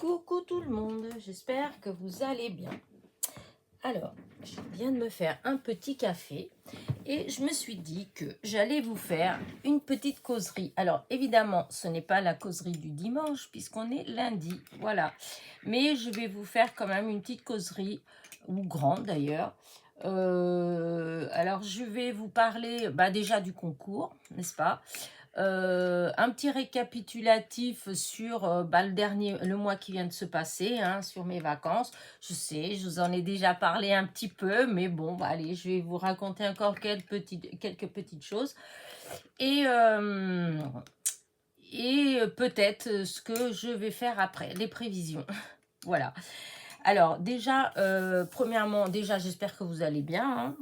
Coucou tout le monde, j'espère que vous allez bien. Alors, je viens de me faire un petit café et je me suis dit que j'allais vous faire une petite causerie. Alors, évidemment, ce n'est pas la causerie du dimanche puisqu'on est lundi, voilà. Mais je vais vous faire quand même une petite causerie, ou grande d'ailleurs. Alors, je vais vous parler déjà du concours, n'est-ce pas? Un petit récapitulatif sur le mois qui vient de se passer, hein, sur mes vacances. Je sais, je vous en ai déjà parlé un petit peu, mais bon, allez, je vais vous raconter encore quelques petites choses. Et, peut-être ce que je vais faire après, les prévisions. Voilà. Alors, déjà, premièrement, j'espère que vous allez bien, hein.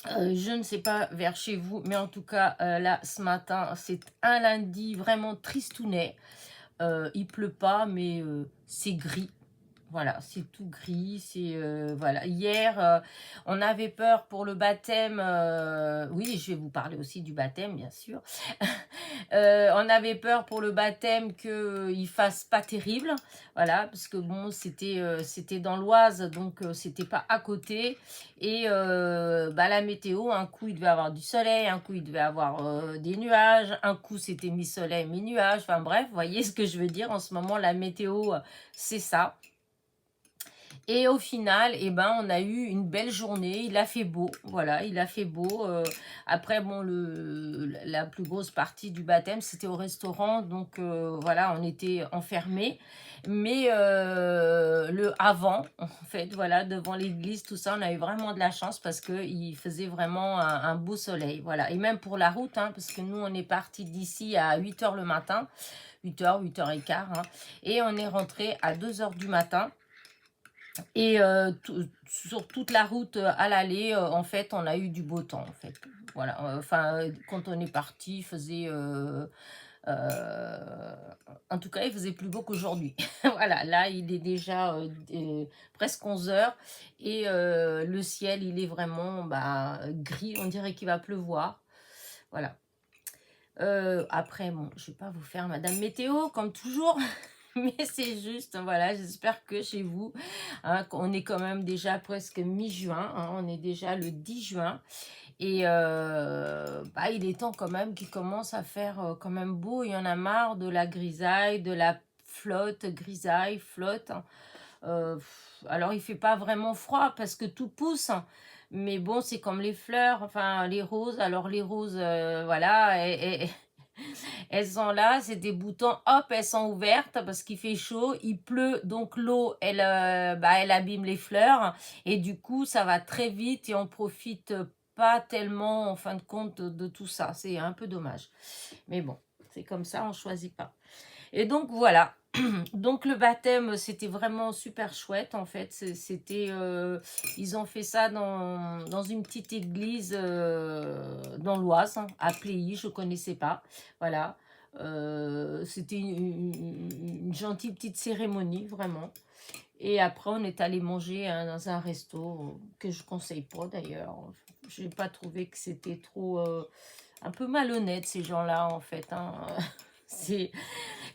Je ne sais pas vers chez vous, mais en tout cas, là, ce matin, c'est un lundi vraiment tristounet. Il pleut pas, mais c'est gris. Voilà, c'est tout gris. Voilà. Hier, on avait peur pour le baptême. Oui, je vais vous parler aussi du baptême, bien sûr. On avait peur pour le baptême qu'il fasse pas terrible, voilà, parce que bon, c'était dans l'Oise, donc c'était pas à côté. Et la météo, un coup il devait avoir du soleil, un coup il devait avoir des nuages, un coup c'était mi-soleil, mi-nuage. Enfin bref, vous voyez ce que je veux dire. En ce moment, la météo, c'est ça. Et au final, on a eu une belle journée. Il a fait beau, voilà, il a fait beau. Après, bon, la plus grosse partie du baptême, c'était au restaurant. Donc, voilà, on était enfermés. Mais le avant, en fait, voilà, devant l'église, tout ça, on a eu vraiment de la chance parce qu'il faisait vraiment un beau soleil. Voilà, et même pour la route, hein, parce que nous, on est parti d'ici à 8 h le matin. 8 h, 8 h 15. Hein, et on est rentré à 2 h du matin. Et sur toute la route à l'aller, en fait, on a eu du beau temps, en fait. Voilà, quand on est parti, il faisait... en tout cas, il faisait plus beau qu'aujourd'hui. Voilà, là, il est déjà presque 11 h. Et le ciel, il est vraiment gris. On dirait qu'il va pleuvoir. Voilà. Après, bon, je ne vais pas vous faire Madame Météo, comme toujours. Mais c'est juste, voilà, j'espère que chez vous, hein, on est quand même déjà presque mi-juin, hein, on est déjà le 10 juin. Et il est temps quand même qu'il commence à faire quand même beau. Il y en a marre de la grisaille, de la flotte, grisaille, flotte. Hein. Alors, il fait pas vraiment froid parce que tout pousse. Hein. Mais bon, c'est comme les fleurs, enfin les roses. Alors les roses, voilà, elles sont là, c'est des boutons, hop, elles sont ouvertes parce qu'il fait chaud, il pleut, donc l'eau, elle abîme les fleurs et du coup, ça va très vite et on profite pas tellement en fin de compte de tout ça. C'est un peu dommage. Mais bon, c'est comme ça, on choisit pas. Et donc voilà. Donc le baptême, c'était vraiment super chouette en fait. Ils ont fait ça dans une petite église dans l'Oise, hein, à Pléhy, je connaissais pas. Voilà. C'était une gentille petite cérémonie, vraiment. Et après, on est allé manger hein, dans un resto que je conseille pas d'ailleurs. Je n'ai pas trouvé que c'était trop... un peu malhonnête ces gens-là en fait. Hein. C'est...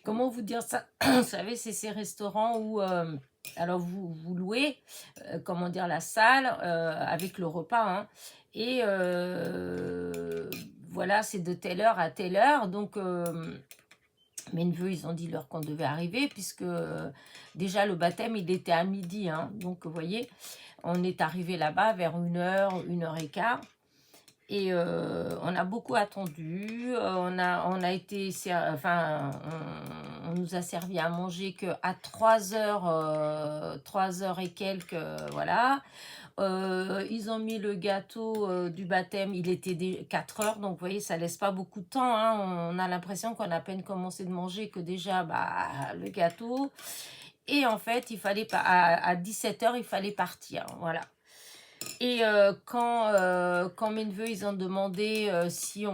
Comment vous dire ça? Vous savez, c'est ces restaurants où... alors, vous louez, comment dire, la salle avec le repas. Hein, et voilà, c'est de telle heure à telle heure. Donc, mes neveux, ils ont dit l'heure qu'on devait arriver, puisque déjà, le baptême, il était à midi. Hein, donc, vous voyez, on est arrivé là-bas vers 1 h, 1 h 15. Et on a beaucoup attendu, on a été, on nous a servi à manger qu'à 3 heures, 3 heures et quelques, voilà. Ils ont mis le gâteau du baptême, il était 4 heures, donc vous voyez, ça laisse pas beaucoup de temps, hein. On a l'impression qu'on a à peine commencé de manger que déjà, le gâteau. Et en fait, il fallait à 17 heures, il fallait partir, voilà. Et quand mes neveux, ils ont demandé s'ils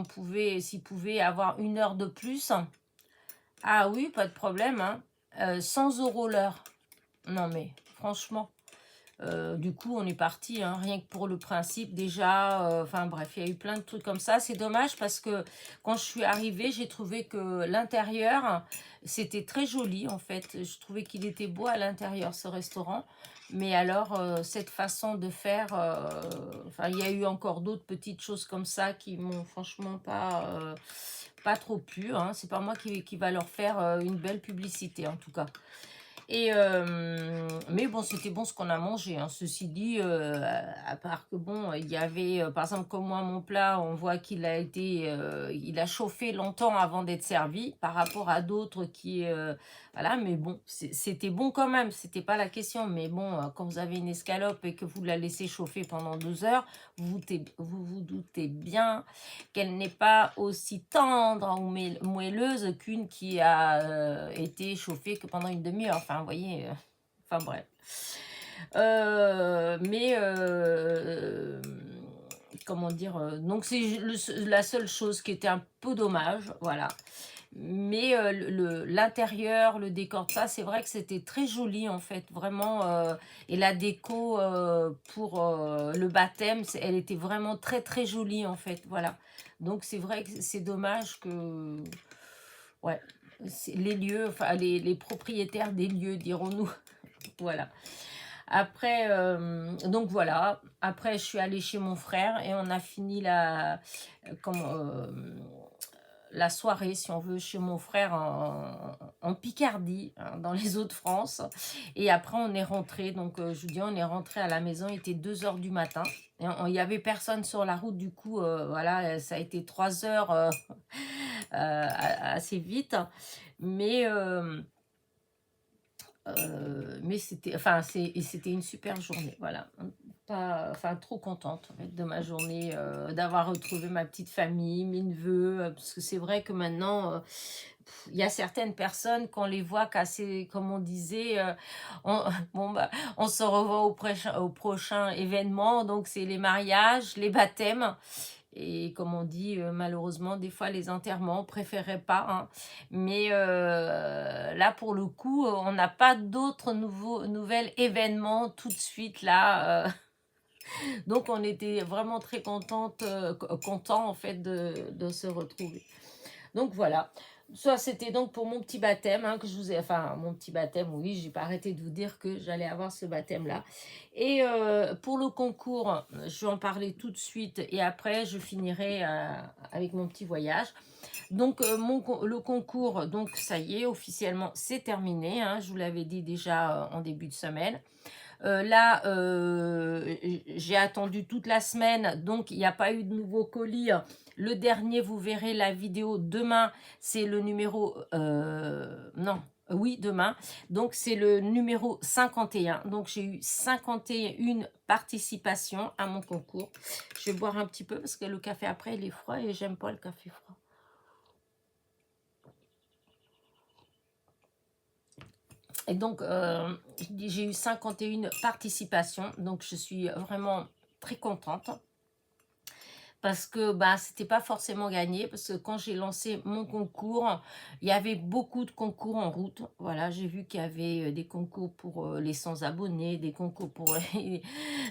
pouvaient avoir 1 heure de plus, ah oui, pas de problème, hein. 100 € l'heure. Non mais, franchement, Du coup, on est parti, hein, rien que pour le principe déjà. Enfin bref, il y a eu plein de trucs comme ça. C'est dommage parce que quand je suis arrivée, j'ai trouvé que l'intérieur, c'était très joli en fait. Je trouvais qu'il était beau à l'intérieur, ce restaurant. Mais alors, cette façon de faire, enfin, il y a eu encore d'autres petites choses comme ça qui m'ont franchement pas trop plu, hein. C'est pas moi qui va leur faire une belle publicité en tout cas. Et mais bon, c'était bon ce qu'on a mangé, hein. Ceci dit, à part que bon, il y avait, par exemple, comme moi, mon plat, on voit qu'il a été, il a chauffé longtemps avant d'être servi, par rapport à d'autres qui, voilà. Mais bon, c'était bon quand même, c'était pas la question. Mais bon, quand vous avez une escalope et que vous la laissez chauffer pendant 2 heures, vous doutez bien qu'elle n'est pas aussi tendre ou moelleuse qu'une qui a été chauffée que pendant une demi-heure. Enfin, vous voyez, enfin bref. Mais, comment dire, donc c'est la seule chose qui était un peu dommage, voilà. Mais l'intérieur, le décor, ça, c'est vrai que c'était très joli en fait, vraiment. Et la déco pour le baptême, elle était vraiment très très jolie en fait, voilà. Donc c'est vrai que c'est dommage que, ouais, les lieux, enfin les propriétaires des lieux, dirons-nous, voilà. Après, donc voilà. Après, je suis allée chez mon frère et on a fini la soirée, si on veut, chez mon frère en Picardie, hein, dans les Hauts-de-France. Et après, on est rentré. Donc, je vous dis, on est rentré à la maison. Il était 2 heures du matin. Et il n'y avait personne sur la route. Du coup, voilà, ça a été 3 heures assez vite. Mais, c'était, enfin, c'était une super journée. Voilà. Enfin, trop contente en fait, de ma journée, d'avoir retrouvé ma petite famille, mes neveux, parce que c'est vrai que maintenant, il y a certaines personnes qu'on les voit casser, comme on disait, bon, bah, on se revoit au prochain événement, donc c'est les mariages, les baptêmes, et comme on dit, malheureusement, des fois les enterrements, on préférait pas, hein. Mais là, pour le coup, on n'a pas d'autres nouvelles événements tout de suite là. Donc on était vraiment très contents en fait de se retrouver. Donc voilà. Ça, c'était donc pour mon petit baptême, hein, que je vous ai, enfin mon petit baptême, oui, j'ai pas arrêté de vous dire que j'allais avoir ce baptême-là. Et pour le concours, je vais en parler tout de suite et après je finirai avec mon petit voyage. Donc le concours, donc ça y est, officiellement c'est terminé, hein, je vous l'avais dit déjà en début de semaine. Là, j'ai attendu toute la semaine, donc il n'y a pas eu de nouveau colis. Le dernier, vous verrez la vidéo demain, c'est le numéro... non, oui, demain. Donc, c'est le numéro 51. Donc, j'ai eu 51 participations à mon concours. Je vais boire un petit peu parce que le café après, il est froid et j'aime pas le café froid. Et donc, j'ai eu 51 participations. Donc, je suis vraiment très contente. Parce que bah, c'était pas forcément gagné. Parce que quand j'ai lancé mon concours, il y avait beaucoup de concours en route. Voilà, j'ai vu qu'il y avait des concours pour les 100 abonnés, des concours pour les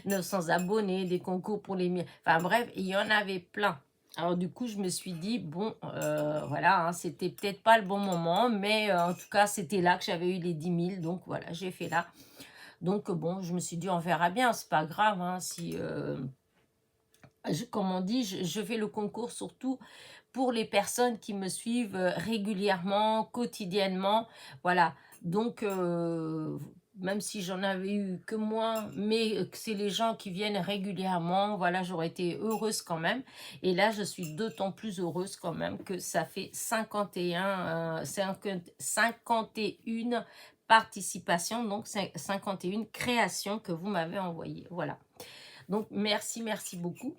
900 abonnés, des concours pour les 1000. Enfin bref, il y en avait plein. Alors du coup, je me suis dit, bon, voilà, hein, c'était peut-être pas le bon moment, mais en tout cas, c'était là que j'avais eu les 10 000, donc voilà, j'ai fait là. Donc bon, je me suis dit, on verra bien, c'est pas grave, hein, si, comme on dit, je fais le concours surtout pour les personnes qui me suivent régulièrement, quotidiennement, voilà. Donc, même si j'en avais eu que moins, mais que c'est les gens qui viennent régulièrement, voilà, j'aurais été heureuse quand même. Et là, je suis d'autant plus heureuse quand même que ça fait 51 participations, donc 51 créations que vous m'avez envoyées, voilà. Donc, merci beaucoup.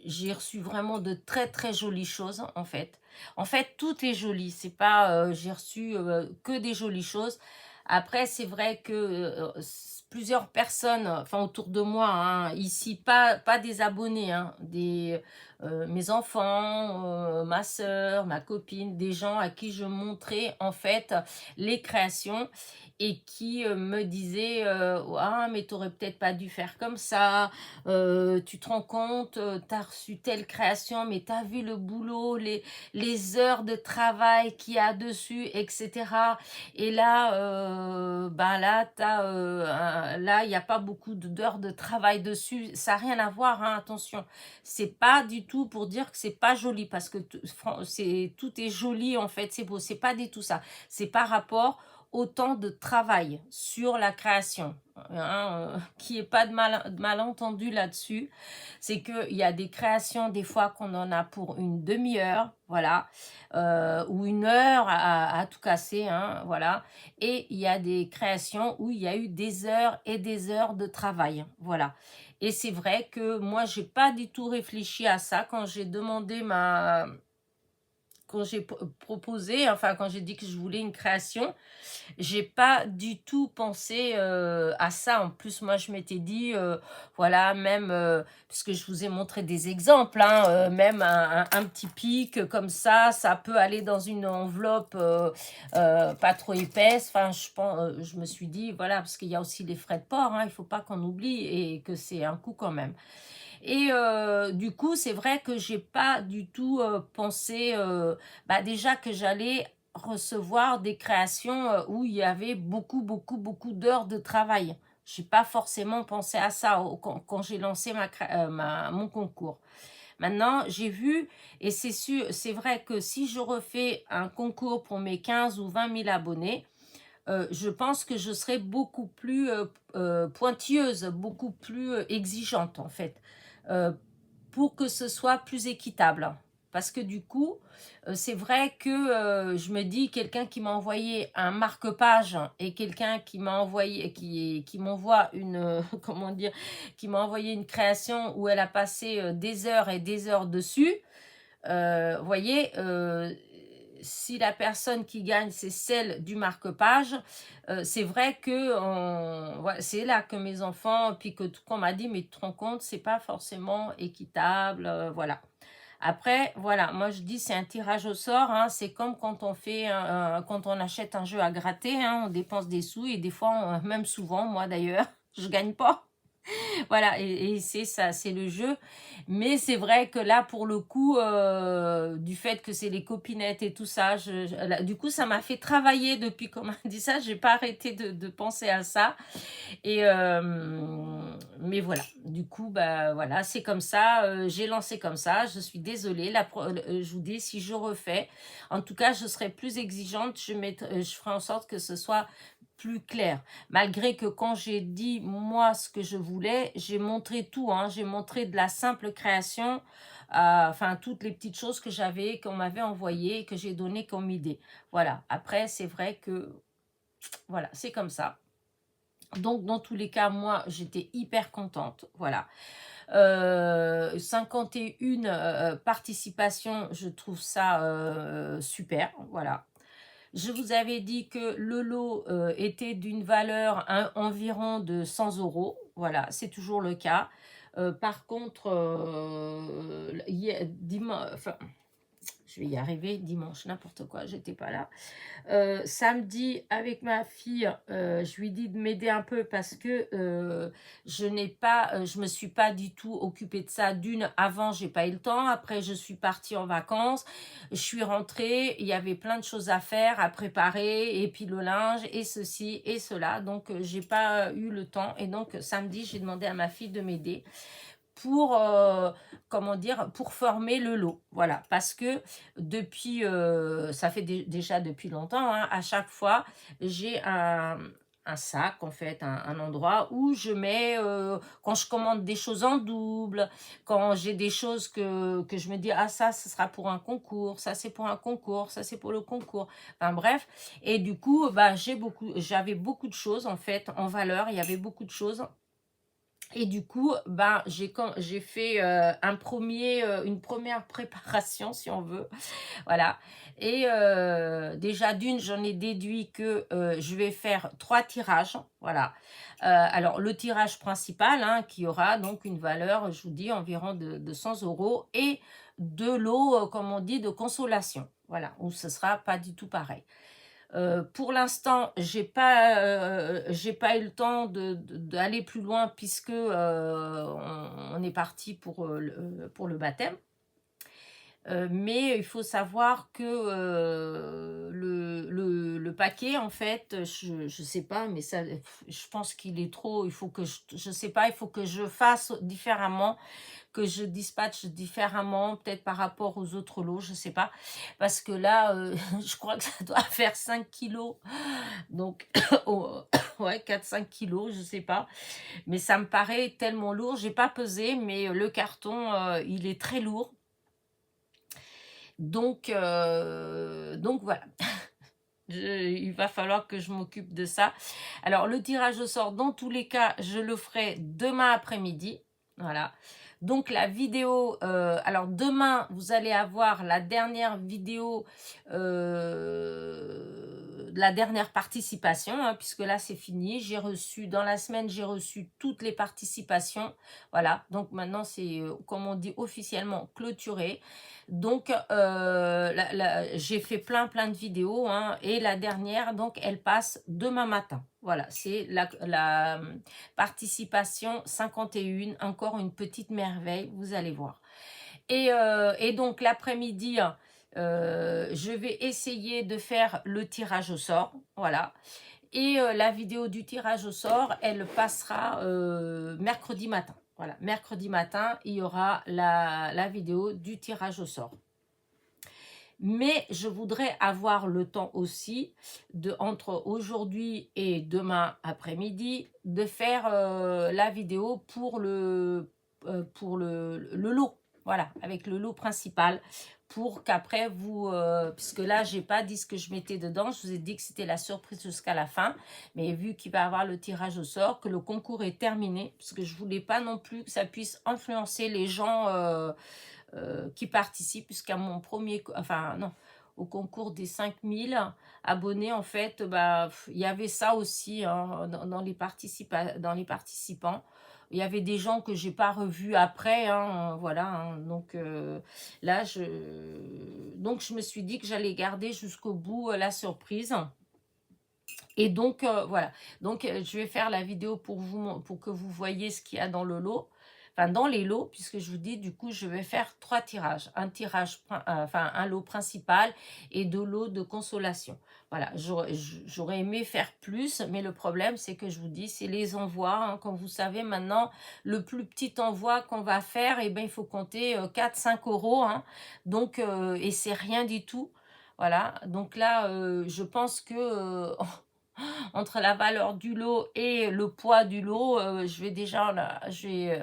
J'ai reçu vraiment de très très jolies choses en fait. En fait, tout est joli. C'est pas j'ai reçu que des jolies choses. Après, c'est vrai que plusieurs personnes, enfin autour de moi, hein, ici, pas des abonnés, hein, mes enfants, ma sœur, ma copine, des gens à qui je montrais en fait les créations et qui me disaient ah mais t'aurais peut-être pas dû faire comme ça, tu te rends compte, t'as reçu telle création mais t'as vu le boulot, les heures de travail qu'il y a dessus, etc. Et là, ben là, là, il n'y a pas beaucoup d'heures de travail dessus. Ça n'a rien à voir, hein, attention. C'est pas du tout pour dire que c'est pas joli, parce que tout est joli, en fait, c'est beau. C'est pas du tout ça. C'est par rapport au temps de travail sur la création. Hein, qu'il n'y ait pas de malentendu là-dessus. C'est qu'il y a des créations, des fois, qu'on en a pour une demi-heure, voilà, ou une heure à tout casser, hein, voilà. Et il y a des créations où il y a eu des heures et des heures de travail, voilà. Et c'est vrai que moi, j'ai pas du tout réfléchi à ça quand j'ai demandé quand j'ai proposé, enfin quand j'ai dit que je voulais une création, j'ai pas du tout pensé à ça. En plus, moi, je m'étais dit, voilà, même, puisque je vous ai montré des exemples, hein, même un petit pic comme ça peut aller dans une enveloppe pas trop épaisse. Enfin, je me suis dit, voilà, parce qu'il y a aussi les frais de port, hein, il faut pas qu'on oublie et que c'est un coût quand même. Et du coup, c'est vrai que j'ai pas du tout pensé, déjà que j'allais recevoir des créations où il y avait beaucoup d'heures de travail. J'ai pas forcément pensé à ça quand j'ai lancé mon concours. Maintenant, j'ai vu, et c'est sûr, c'est vrai que si je refais un concours pour mes 15 ou 20 000 abonnés, je pense que je serai beaucoup plus pointilleuse, beaucoup plus exigeante en fait, euh, pour que ce soit plus équitable. Parce que du coup, c'est vrai que je me dis, quelqu'un qui m'a envoyé un marque-page et quelqu'un qui m'a envoyé, qui m'envoie une, comment dire, qui m'a envoyé une création où elle a passé des heures et des heures dessus, voyez, si la personne qui gagne, c'est celle du marque-page, c'est vrai que voilà, c'est là que mes enfants, puis que tout qu'on m'a dit, mais tu te rends compte, c'est pas forcément équitable, voilà. Après, voilà, moi je dis c'est un tirage au sort, hein, c'est comme quand on fait, quand on achète un jeu à gratter, hein, on dépense des sous et des fois, même souvent, moi d'ailleurs, je gagne pas. Voilà, et c'est ça, c'est le jeu. Mais c'est vrai que là, pour le coup, du fait que c'est les copinettes et tout ça, là, du coup, ça m'a fait travailler depuis qu'on m'a dit ça. J'ai pas arrêté de penser à ça. Et mais voilà, du coup, bah voilà, c'est comme ça. J'ai lancé comme ça. Je suis désolée. Je vous dis, si je refais, en tout cas, je serai plus exigeante. Je ferai en sorte que ce soit plus clair. Malgré que quand j'ai dit moi ce que je voulais, j'ai montré tout, hein, j'ai montré de la simple création, enfin toutes les petites choses que j'avais, qu'on m'avait envoyées, que j'ai donné comme idée. Voilà, après c'est vrai que, voilà, c'est comme ça. Donc dans tous les cas, moi j'étais hyper contente, voilà. 51 participations, je trouve ça super, voilà. Je vous avais dit que le lot était d'une valeur environ de 100 euros. Voilà, c'est toujours le cas. Par contre, enfin, je vais y arriver dimanche, n'importe quoi, j'étais pas là. Samedi, avec ma fille, je lui dis de m'aider un peu parce que je me suis pas du tout occupée de ça. D'une, avant, j'ai pas eu le temps. Après, je suis partie en vacances. Je suis rentrée. Il y avait plein de choses à faire, à préparer. Et puis le linge, et ceci, et cela. Donc, j'ai pas eu le temps. Et donc, samedi, j'ai demandé à ma fille de m'aider pour, comment dire, pour former le lot. Voilà, parce que depuis, ça fait déjà depuis longtemps, hein, à chaque fois, j'ai un sac, en fait, un endroit où je mets, quand je commande des choses en double, quand j'ai des choses que je me dis, ah ça, ce sera pour un concours, ça c'est pour un concours, ça c'est pour le concours, enfin bref, et du coup, j'avais beaucoup de choses, en fait, en valeur, il y avait beaucoup de choses. Et du coup, ben, j'ai fait une première préparation, si on veut. Voilà. Et déjà, d'une, j'en ai déduit que je vais faire 3 tirages. Voilà. Alors, le tirage principal, hein, qui aura donc une valeur, je vous dis, environ de 100 euros. Et de l'eau, comme on dit, de consolation. Voilà, où ce sera pas du tout pareil. Pour l'instant, j'ai pas eu le temps d'aller plus loin puisque on est parti pour le baptême. Mais il faut savoir que le paquet, en fait, je sais pas, mais ça, je pense qu'il est trop, il faut que je sais pas, il faut que je fasse différemment, que je dispatche différemment, peut-être par rapport aux autres lots, je sais pas. Parce que là, je crois que ça doit faire 5 kilos. Donc, oh, ouais, 4-5 kilos, je sais pas. Mais ça me paraît tellement lourd. J'ai pas pesé, mais le carton, il est très lourd. Donc voilà. Il va falloir que je m'occupe de ça. Alors, le tirage au sort, dans tous les cas, je le ferai demain après-midi. Voilà. Donc, la vidéo... alors, demain, vous allez avoir la dernière vidéo, la dernière participation, hein, puisque là, c'est fini. J'ai reçu, dans la semaine, j'ai reçu toutes les participations. Voilà. Donc, maintenant, c'est, comme on dit, officiellement clôturé. Donc, j'ai fait plein de vidéos, hein, et la dernière, donc, elle passe demain matin. Voilà, c'est la participation 51, encore une petite merveille, vous allez voir. Et donc, l'après-midi, je vais essayer de faire le tirage au sort, voilà. Et la vidéo du tirage au sort, elle passera mercredi matin. Voilà, mercredi matin, il y aura la vidéo du tirage au sort. Mais je voudrais avoir le temps aussi, entre aujourd'hui et demain après-midi, de faire la vidéo pour le lot. Voilà, avec le lot principal, pour qu'après vous... puisque là, j'ai pas dit ce que je mettais dedans. Je vous ai dit que c'était la surprise jusqu'à la fin. Mais vu qu'il va y avoir le tirage au sort, que le concours est terminé, parce que je voulais pas non plus que ça puisse influencer les gens... qui participent, puisqu'à mon premier, enfin non, au concours des 5000 abonnés, en fait, bah, il y avait ça aussi, hein, dans les participants. Il y avait des gens que j'ai pas revus après, hein, voilà, hein, donc là, donc je me suis dit que j'allais garder jusqu'au bout la surprise. Et donc, voilà. Donc, je vais faire la vidéo pour vous, pour que vous voyez ce qu'il y a dans le lot. Enfin, dans les lots, puisque je vous dis, du coup, je vais faire 3 tirages. Enfin, un lot principal et 2 lots de consolation. Voilà, j'aurais aimé faire plus, mais le problème, c'est que je vous dis, c'est les envois, hein. Comme vous savez, maintenant, le plus petit envoi qu'on va faire, eh ben, il faut compter 4-5 euros, hein. Donc, et c'est rien du tout. Voilà, donc là, je pense que entre la valeur du lot et le poids du lot, je vais déjà,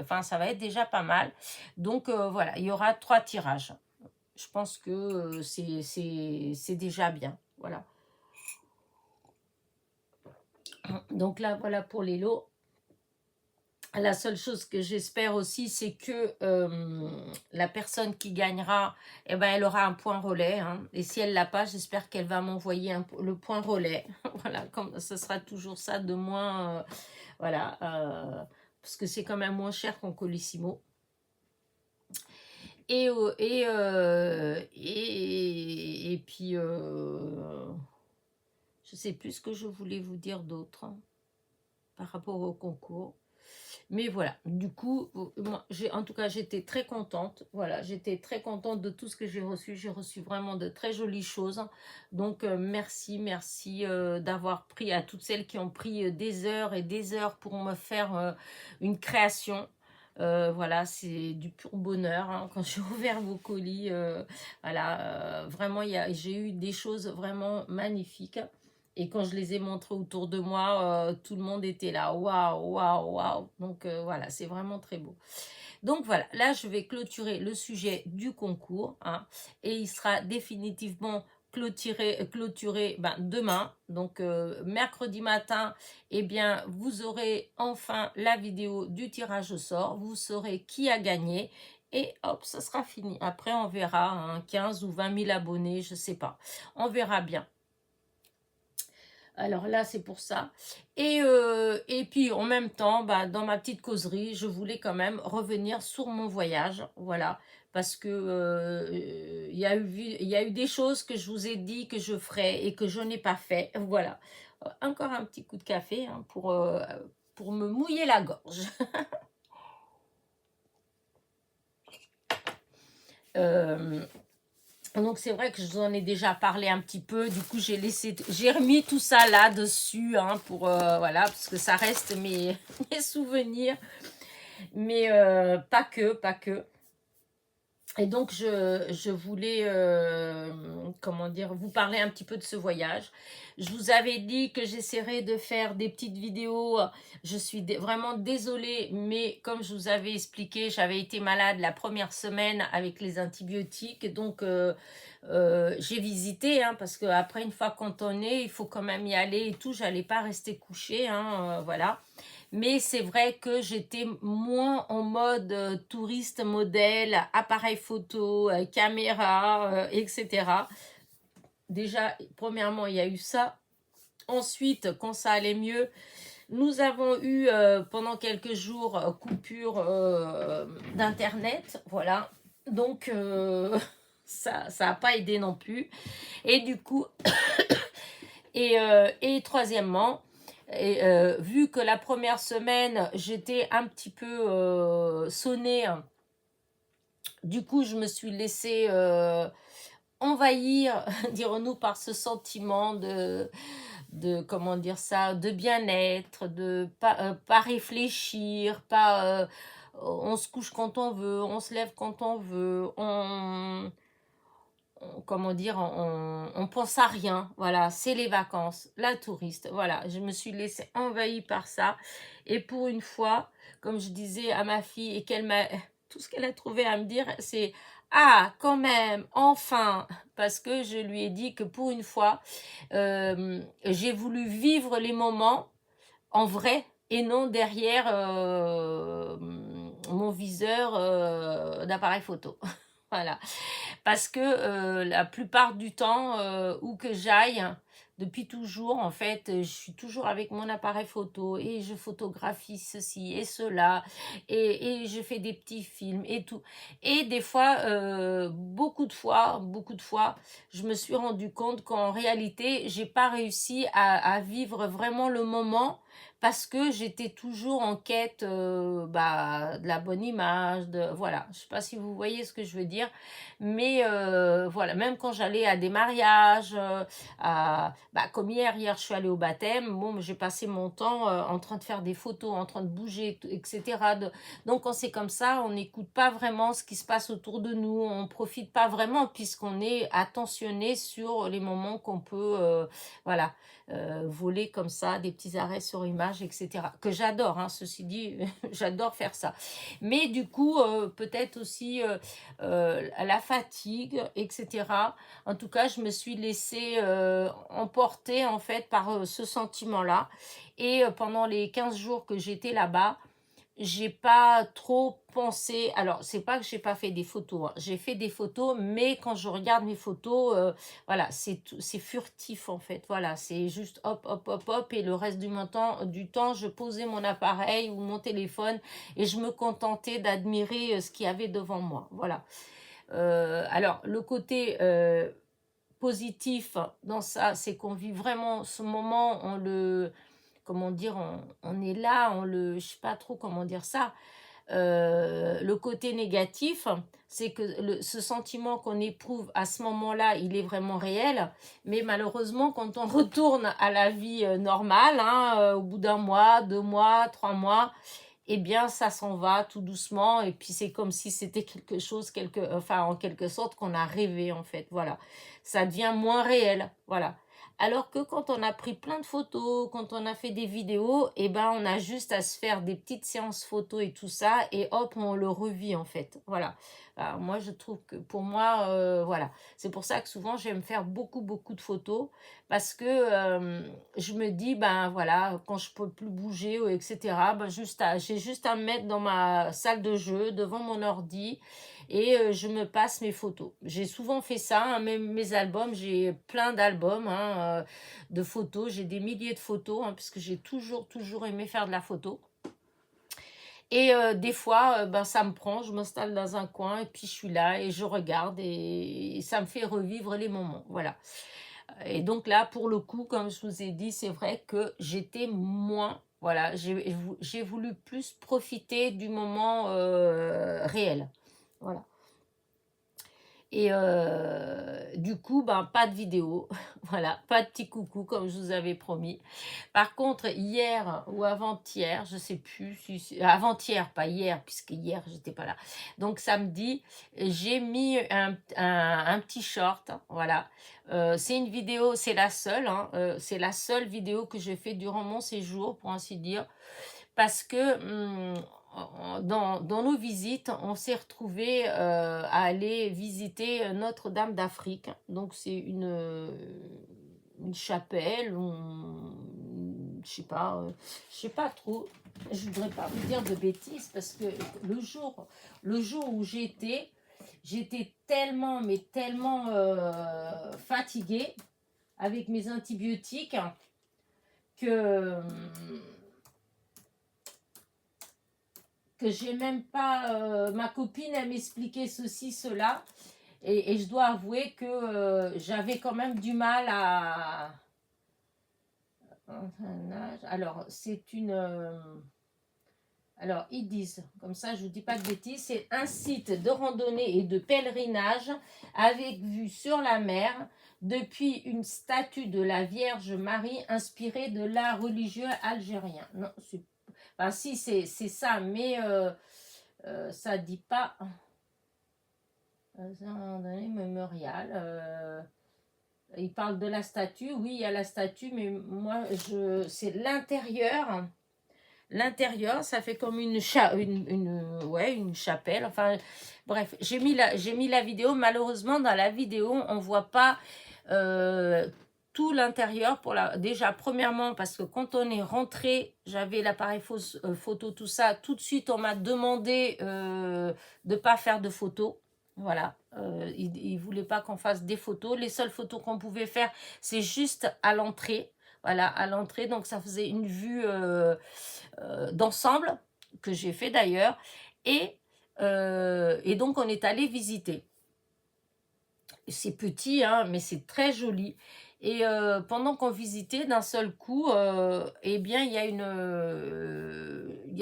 enfin, ça va être déjà pas mal. Donc voilà, il y aura 3 tirages. Je pense que c'est déjà bien. Voilà. Donc là, voilà pour les lots. La seule chose que j'espère aussi, c'est que la personne qui gagnera, eh ben, elle aura un point relais, hein. Et si elle l'a pas, j'espère qu'elle va m'envoyer le point relais. Voilà, comme ce sera toujours ça de moins, voilà, parce que c'est quand même moins cher qu'en Colissimo. Et puis, je sais plus ce que je voulais vous dire d'autre, hein, par rapport au concours. Mais voilà, du coup, moi, en tout cas, j'étais très contente. Voilà, j'étais très contente de tout ce que j'ai reçu. J'ai reçu vraiment de très jolies choses. Donc, merci d'avoir pris, à toutes celles qui ont pris des heures et des heures pour me faire une création. Voilà, c'est du pur bonheur, hein, quand j'ai ouvert vos colis. Voilà, vraiment, j'ai eu des choses vraiment magnifiques. Et quand je les ai montrés autour de moi, tout le monde était là. Waouh, waouh, waouh. Donc voilà, c'est vraiment très beau. Donc voilà, là je vais clôturer le sujet du concours, hein, et il sera définitivement clôturer ben, demain. Donc, mercredi matin, eh bien, vous aurez enfin la vidéo du tirage au sort. Vous saurez qui a gagné. Et hop, ça sera fini. Après, on verra, hein, 15 ou 20 000 abonnés, je ne sais pas. On verra bien. Alors là, c'est pour ça. Et puis, en même temps, bah, dans ma petite causerie, je voulais quand même revenir sur mon voyage. Voilà. Parce que il y a eu des choses que je vous ai dit que je ferais et que je n'ai pas fait. Voilà. Encore un petit coup de café hein, pour me mouiller la gorge. Donc c'est vrai que je vous en ai déjà parlé un petit peu, du coup j'ai remis tout ça là dessus hein, pour voilà parce que ça reste mes, mes souvenirs, mais pas que. Et donc je voulais comment dire vous parler un petit peu de ce voyage. Je vous avais dit que j'essaierais de faire des petites vidéos. Je suis vraiment désolée, mais comme je vous avais expliqué, j'avais été malade la première semaine avec les antibiotiques, donc j'ai visité, hein, parce qu'après, une fois qu'on est, il faut quand même y aller et tout. J'allais pas rester couchée, hein, voilà. Mais c'est vrai que j'étais moins en mode touriste, modèle, appareil photo, caméra, etc. Déjà, premièrement, il y a eu ça. Ensuite, quand ça allait mieux, nous avons eu pendant quelques jours coupure d'internet, voilà. Donc ça n'a pas aidé non plus. Et du coup, et troisièmement, vu que la première semaine, j'étais un petit peu sonnée, du coup, je me suis laissée envahir, dirons-nous, par ce sentiment comment dire ça, de bien-être, de pas réfléchir, pas on se couche quand on veut, on se lève quand on veut, comment dire, on pense à rien, voilà, c'est les vacances, la touriste, voilà, je me suis laissée envahie par ça, et pour une fois, comme je disais à ma fille, et qu'elle m'a, tout ce qu'elle a trouvé à me dire, c'est, ah, quand même, enfin, parce que je lui ai dit que pour une fois, j'ai voulu vivre les moments en vrai, et non derrière mon viseur d'appareil photo. Voilà. Parce que la plupart du temps, où que j'aille, depuis toujours, en fait, je suis toujours avec mon appareil photo et je photographie ceci et cela et je fais des petits films et tout. Et des fois, beaucoup de fois, je me suis rendu compte qu'en réalité, j'ai pas réussi à vivre vraiment le moment parce que j'étais toujours en quête bah, de la bonne image, voilà. Je sais pas si vous voyez ce que je veux dire, mais voilà, même quand j'allais à des mariages, bah, comme hier je suis allée au baptême, bon, j'ai passé mon temps en train de faire des photos, en train de bouger, etc. Donc quand c'est comme ça, on n'écoute pas vraiment ce qui se passe autour de nous, on profite pas vraiment puisqu'on est attentionné sur les moments qu'on peut, voilà, voler comme ça, des petits arrêts sur image, etc. Que j'adore, hein, ceci dit, j'adore faire ça. Mais du coup, peut-être aussi la fatigue, etc. En tout cas, je me suis laissée emporter en fait par ce sentiment-là. Et pendant les 15 jours que j'étais là-bas, j'ai pas trop pensé. Alors, c'est pas que j'ai pas fait des photos, hein. J'ai fait des photos, mais quand je regarde mes photos, voilà, c'est furtif en fait. Voilà, c'est juste hop, hop, hop, hop, et le reste du temps, je posais mon appareil ou mon téléphone et je me contentais d'admirer ce qu'il y avait devant moi. Voilà. Alors, le côté positif dans ça, c'est qu'on vit vraiment ce moment, comment dire, on est là, je sais pas trop comment dire ça. Le côté négatif, c'est que ce sentiment qu'on éprouve à ce moment-là, il est vraiment réel, mais malheureusement, quand on retourne à la vie normale, hein, au bout d'un mois, 2 mois, 3 mois, eh bien, ça s'en va tout doucement, et puis c'est comme si c'était quelque chose, enfin, en quelque sorte, qu'on a rêvé, en fait, voilà. Ça devient moins réel, voilà. Alors que quand on a pris plein de photos, quand on a fait des vidéos, et ben on a juste à se faire des petites séances photos et tout ça, et hop, on le revit en fait. Voilà. Alors, moi, je trouve que pour moi, voilà. C'est pour ça que souvent, j'aime faire beaucoup, beaucoup de photos, parce que je me dis, ben voilà, quand je peux plus bouger, etc., ben j'ai juste à me mettre dans ma salle de jeu, devant mon ordi, et je me passe mes photos. J'ai souvent fait ça, hein, même mes albums, j'ai plein d'albums, hein, de photos, j'ai des milliers de photos, hein, parce que j'ai toujours, toujours aimé faire de la photo. Et des fois, ben, ça me prend, je m'installe dans un coin et puis je suis là et je regarde et ça me fait revivre les moments. Voilà. Et donc là, pour le coup, comme je vous ai dit, c'est vrai que j'étais moins. Voilà, j'ai voulu plus profiter du moment réel. Voilà. Et du coup, ben, pas de vidéo. Voilà, pas de petit coucou comme je vous avais promis. Par contre, hier ou avant-hier, je sais plus, avant-hier, pas hier, puisque hier, j'étais pas là. Donc, samedi, j'ai mis un petit short, voilà. C'est une vidéo, c'est la seule, hein, c'est la seule vidéo que j'ai fait durant mon séjour, pour ainsi dire, parce que dans nos visites, on s'est retrouvés à aller visiter Notre-Dame d'Afrique. Donc, c'est une chapelle, je sais pas trop. Je voudrais pas vous dire de bêtises parce que le jour où j'étais tellement, mais tellement fatiguée avec mes antibiotiques que j'ai même pas... ma copine, elle m'expliquait ceci, cela. Et je dois avouer que j'avais quand même du mal à... Alors, c'est une... alors, ils disent, comme ça je ne vous dis pas de bêtises, c'est un site de randonnée et de pèlerinage avec vue sur la mer depuis une statue de la Vierge Marie inspirée de l'art religieux algérien. Non, enfin, si, c'est ça, mais ça ne dit pas... randonnée mémorial. Il parle de la statue, oui, il y a la statue, mais moi, c'est l'intérieur. L'intérieur, ça fait comme une chapelle. Enfin, bref, j'ai mis la vidéo. Malheureusement, dans la vidéo, on voit pas tout l'intérieur. Déjà, premièrement, parce que quand on est rentré, j'avais l'appareil photo, tout ça. Tout de suite, on m'a demandé de pas faire de photos. Voilà, il voulait pas qu'on fasse des photos. Les seules photos qu'on pouvait faire, c'est juste à l'entrée. Voilà, à l'entrée. Donc, ça faisait une vue d'ensemble, que j'ai fait d'ailleurs. Et donc, on est allé visiter. C'est petit, hein, mais c'est très joli. Et pendant qu'on visitait, d'un seul coup, eh bien, il y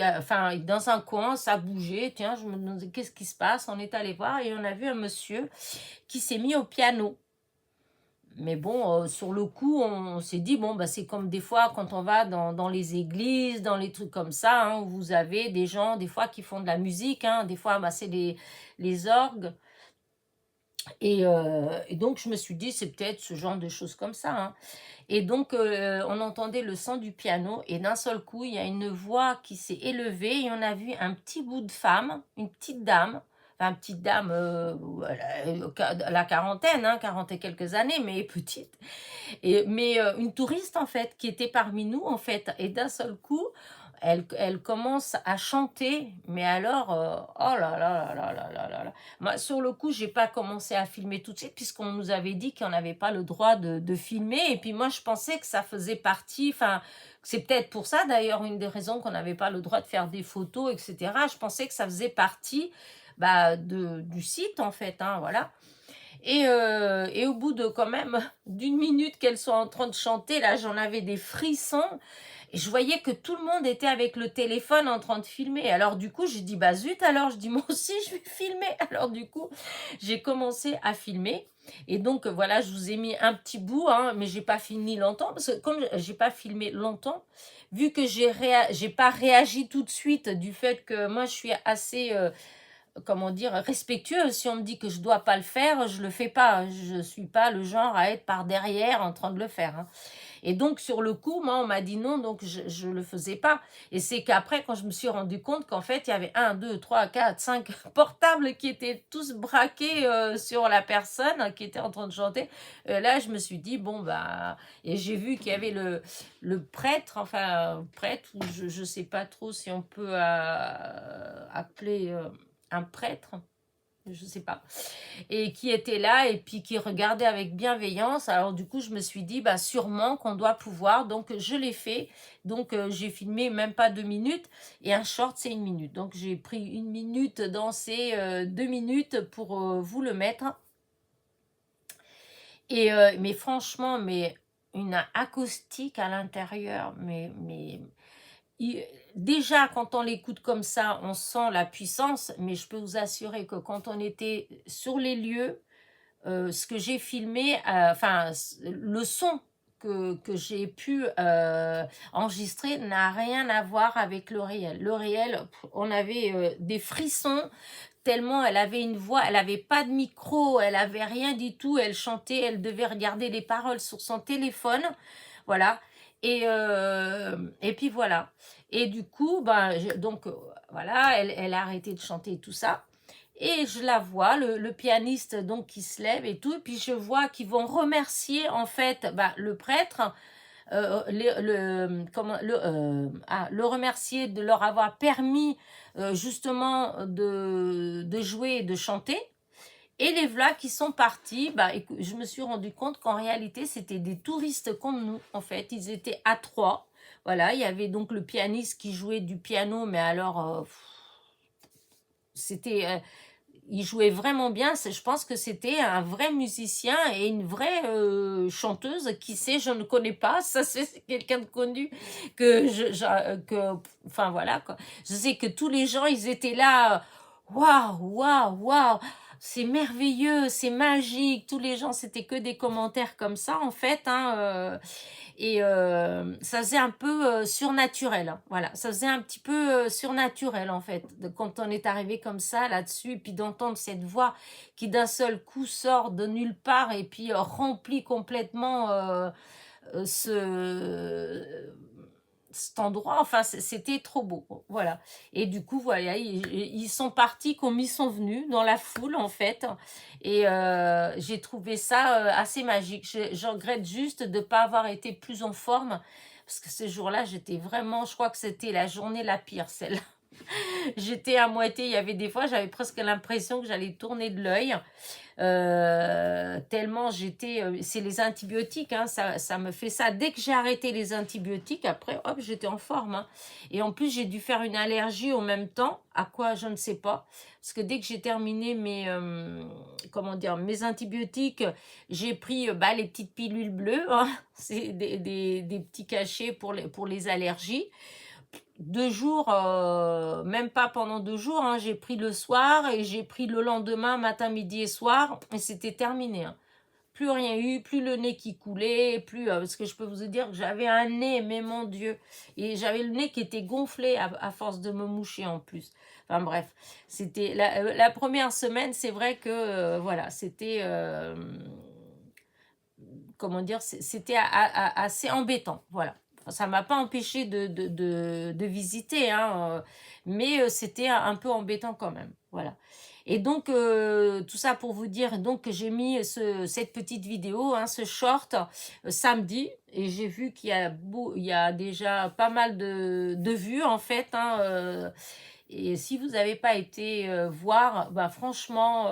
a enfin, dans un coin, ça bougeait. Tiens, je me demandais qu'est-ce qui se passe. On est allé voir et on a vu un monsieur qui s'est mis au piano. Mais bon, sur le coup, on s'est dit, bon, bah, c'est comme des fois quand on va dans les églises, dans les trucs comme ça, hein, où vous avez des gens, des fois, qui font de la musique, hein, des fois, bah, c'est les orgues. Et donc, je me suis dit, c'est peut-être ce genre de choses comme ça, hein. Et donc, on entendait le son du piano, et d'un seul coup, il y a une voix qui s'est élevée, et on a vu un petit bout de femme, une petite dame, enfin, petite dame, la quarantaine, hein, 40 et quelques années, mais petite, mais une touriste, en fait, qui était parmi nous, en fait, et d'un seul coup, elle commence à chanter, mais alors, oh là là là là là là là là. Moi, sur le coup, j'ai pas commencé à filmer tout de suite, puisqu'on nous avait dit qu'on n'avait pas le droit de filmer, et puis moi, je pensais que ça faisait partie, enfin, c'est peut-être pour ça, d'ailleurs, une des raisons qu'on n'avait pas le droit de faire des photos, etc. Je pensais que ça faisait partie bah, du site, en fait, hein, voilà. Et au bout de quand même d'une minute qu'elles sont en train de chanter, là, j'en avais des frissons. Et je voyais que tout le monde était avec le téléphone en train de filmer. Alors du coup, j'ai dit, bah zut, alors je dis, moi aussi, je vais filmer. Alors du coup, j'ai commencé à filmer. Et donc, voilà, je vous ai mis un petit bout, hein, mais j'ai pas fini longtemps. Parce que comme j'ai pas filmé longtemps, vu que j'ai pas réagi tout de suite du fait que moi, je suis assez... comment dire, respectueuse. Si on me dit que je dois pas le faire, je le fais pas. Je suis pas le genre à être par derrière en train de le faire, hein. Et donc, sur le coup, moi, on m'a dit non, donc je le faisais pas. Et c'est qu'après, quand je me suis rendu compte qu'en fait, il y avait 1, 2, 3, 4, 5 portables qui étaient tous braqués sur la personne qui était en train de chanter, là, je me suis dit, bon, bah, et j'ai vu qu'il y avait le prêtre, enfin, prêtre, ou je sais pas trop si on peut appeler un prêtre, je sais pas, et qui était là et puis qui regardait avec bienveillance. Alors du coup, je me suis dit, bah sûrement qu'on doit pouvoir. Donc je l'ai fait. Donc j'ai filmé même pas 2 minutes et un short c'est 1 minute. Donc j'ai pris 1 minute dans ces 2 minutes pour vous le mettre. Et mais franchement, mais une acoustique à l'intérieur, mais déjà, quand on l'écoute comme ça, on sent la puissance, mais je peux vous assurer que quand on était sur les lieux, ce que j'ai filmé, enfin, le son que j'ai pu enregistrer n'a rien à voir avec le réel. Le réel, on avait des frissons, tellement elle avait une voix, elle n'avait pas de micro, elle avait rien du tout, elle chantait, elle devait regarder les paroles sur son téléphone, voilà. Et puis voilà. Et du coup, ben, donc voilà, elle a arrêté de chanter tout ça. Et je la vois, le pianiste donc qui se lève et tout, et puis je vois qu'ils vont remercier en fait bah, le prêtre, le remercier de leur avoir permis justement de jouer et de chanter. Et les voilà qui sont partis, bah, je me suis rendu compte qu'en réalité, c'était des touristes comme nous, en fait. Ils étaient à trois. Voilà, il y avait donc le pianiste qui jouait du piano, mais alors, c'était... il jouait vraiment bien. Je pense que c'était un vrai musicien et une vraie chanteuse. Qui sait, je ne connais pas. Ça, c'est quelqu'un de connu enfin voilà quoi. Je sais que tous les gens, ils étaient là. Waouh, waouh, waouh. C'est merveilleux, c'est magique. Tous les gens, c'était que des commentaires comme ça en fait, hein, et ça faisait un peu surnaturel, hein, voilà, ça faisait un petit peu surnaturel en fait, quand on est arrivé comme ça là-dessus, et puis d'entendre cette voix qui d'un seul coup sort de nulle part et puis remplit complètement ce cet endroit, enfin c'était trop beau, voilà. Et du coup voilà, ils sont partis comme ils sont venus dans la foule en fait, et j'ai trouvé ça assez magique. Je regrette juste de ne pas avoir été plus en forme, parce que ce jour-là j'étais vraiment, je crois que c'était la journée la pire, celle-là. J'étais à moitié, il y avait des fois j'avais presque l'impression que j'allais tourner de l'œil. Tellement j'étais, c'est les antibiotiques, hein, ça me fait ça. Dès que j'ai arrêté les antibiotiques, après, hop, j'étais en forme, hein. Et en plus, j'ai dû faire une allergie en même temps. À quoi, je ne sais pas. Parce que dès que j'ai terminé comment dire, mes antibiotiques, j'ai pris bah, les petites pilules bleues, hein. C'est des petits cachets pour les allergies. 2 jours, même pas pendant 2 jours, hein, j'ai pris le soir et j'ai pris le lendemain, matin, midi et soir, et c'était terminé, hein. Plus rien eu, plus le nez qui coulait, plus, parce que je peux vous dire que j'avais un nez, mais mon Dieu, et j'avais le nez qui était gonflé à force de me moucher en plus. Enfin bref, c'était la première semaine, c'est vrai que, voilà, c'était, comment dire, c'était assez embêtant, voilà. Ça m'a pas empêché de visiter, hein, mais c'était un peu embêtant quand même, voilà. Et donc, tout ça pour vous dire donc que j'ai mis cette petite vidéo, hein, ce short, samedi, et j'ai vu il y a déjà pas mal de vues, en fait, hein, et si vous n'avez pas été voir, bah, franchement,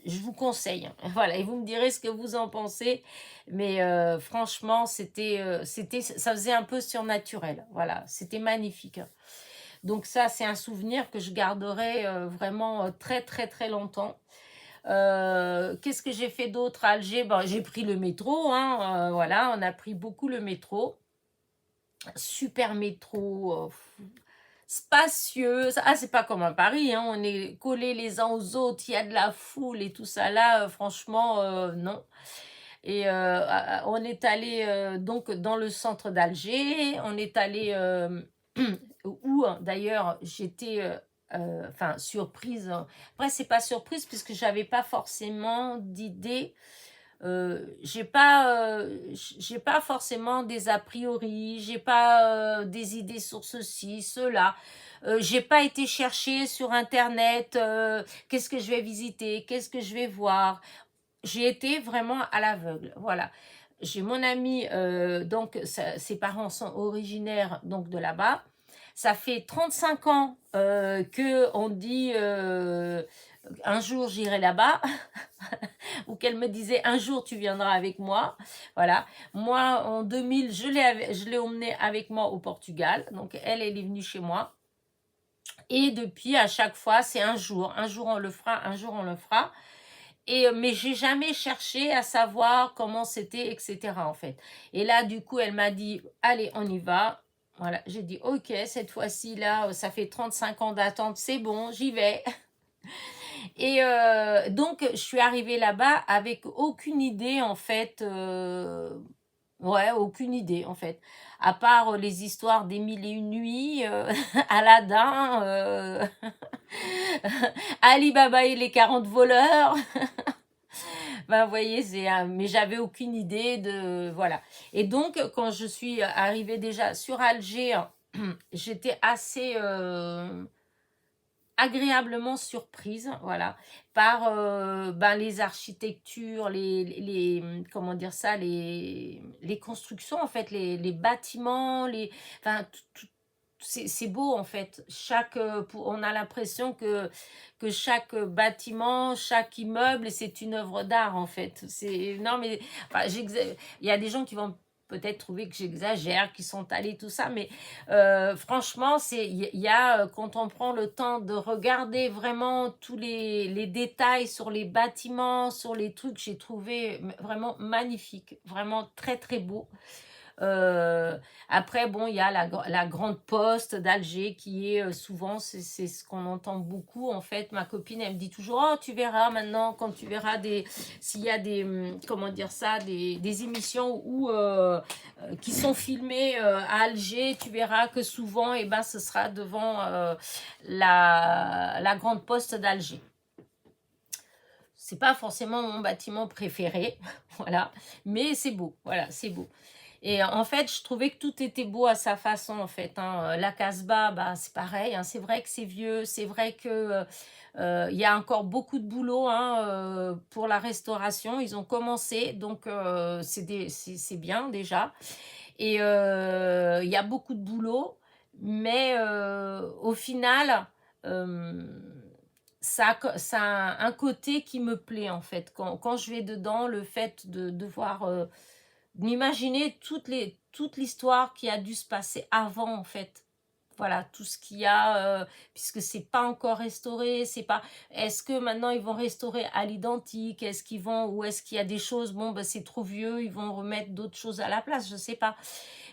je vous conseille. Voilà, et vous me direz ce que vous en pensez. Mais franchement, ça faisait un peu surnaturel. Voilà, c'était magnifique. Donc ça, c'est un souvenir que je garderai vraiment très, très, très longtemps. Qu'est-ce que j'ai fait d'autre à Alger? Bon, j'ai pris le métro, hein, voilà, on a pris beaucoup le métro. Super métro, spacieux. Ah, c'est pas comme à Paris, hein, on est collés les uns aux autres, il y a de la foule et tout ça là, franchement, non. Et on est allé donc dans le centre d'Alger, on est allé où d'ailleurs j'étais enfin, surprise. Après, c'est pas surprise puisque j'avais pas forcément d'idée. J'ai pas forcément des a priori, j'ai pas des idées sur ceci, cela. J'ai pas été chercher sur internet qu'est-ce que je vais visiter, qu'est-ce que je vais voir. J'ai été vraiment à l'aveugle, voilà. J'ai mon ami, donc ses parents sont originaires donc de là-bas. Ça fait 35 ans que on dit un jour j'irai là-bas, ou qu'elle me disait un jour tu viendras avec moi. Voilà. Moi en 2000, je l'ai emmenée avec moi au Portugal. Donc elle est venue chez moi. Et depuis, à chaque fois, c'est un jour. Un jour on le fera, un jour on le fera. Mais j'ai jamais cherché à savoir comment c'était, etc. en fait. Et là, du coup, elle m'a dit, allez, on y va. Voilà, j'ai dit, ok, cette fois-ci, là, ça fait 35 ans d'attente, c'est bon, j'y vais. Et donc, je suis arrivée là-bas avec aucune idée, en fait. Ouais, aucune idée, en fait. À part les histoires des mille et une nuits, Aladdin, Ali Baba et les 40 voleurs. Ben, vous voyez, mais j'avais aucune idée de... Voilà. Et donc, quand je suis arrivée déjà sur Alger, j'étais assez agréablement surprise, voilà, par ben, les architectures, comment dire ça, les constructions, en fait, les bâtiments, enfin, c'est beau en fait. On a l'impression que chaque bâtiment, chaque immeuble, c'est une œuvre d'art en fait. Non mais enfin, il y a des gens qui vont peut-être trouver que j'exagère, qui sont allés tout ça, mais franchement, il y a quand on prend le temps de regarder vraiment tous les détails sur les bâtiments, sur les trucs, j'ai trouvé vraiment magnifique, vraiment très très beau. Euh, Après, bon, il y a la grande poste d'Alger qui est souvent, c'est ce qu'on entend beaucoup. En fait, ma copine, elle me dit toujours, oh, tu verras maintenant, quand tu verras s'il y a comment dire ça, des émissions qui sont filmées à Alger, tu verras que souvent, eh ben, ce sera devant la grande poste d'Alger. C'est pas forcément mon bâtiment préféré, voilà, mais c'est beau, voilà, c'est beau. Et en fait, je trouvais que tout était beau à sa façon, en fait. Hein. La Casbah, bah, c'est pareil. Hein. C'est vrai que c'est vieux. C'est vrai que y a encore beaucoup de boulot hein, pour la restauration. Ils ont commencé, donc c'est bien déjà. Et il y a beaucoup de boulot, mais au final, euh, ça a un côté qui me plaît, en fait. Quand je vais dedans, le fait de voir... m'imaginer toute l'histoire qui a dû se passer avant en fait. Voilà, tout ce qu'il y a, puisque c'est pas encore restauré, c'est pas. Est-ce que maintenant ils vont restaurer à l'identique? Est-ce qu'ils vont, ou est-ce qu'il y a des choses, bon, ben, c'est trop vieux, ils vont remettre d'autres choses à la place, je sais pas.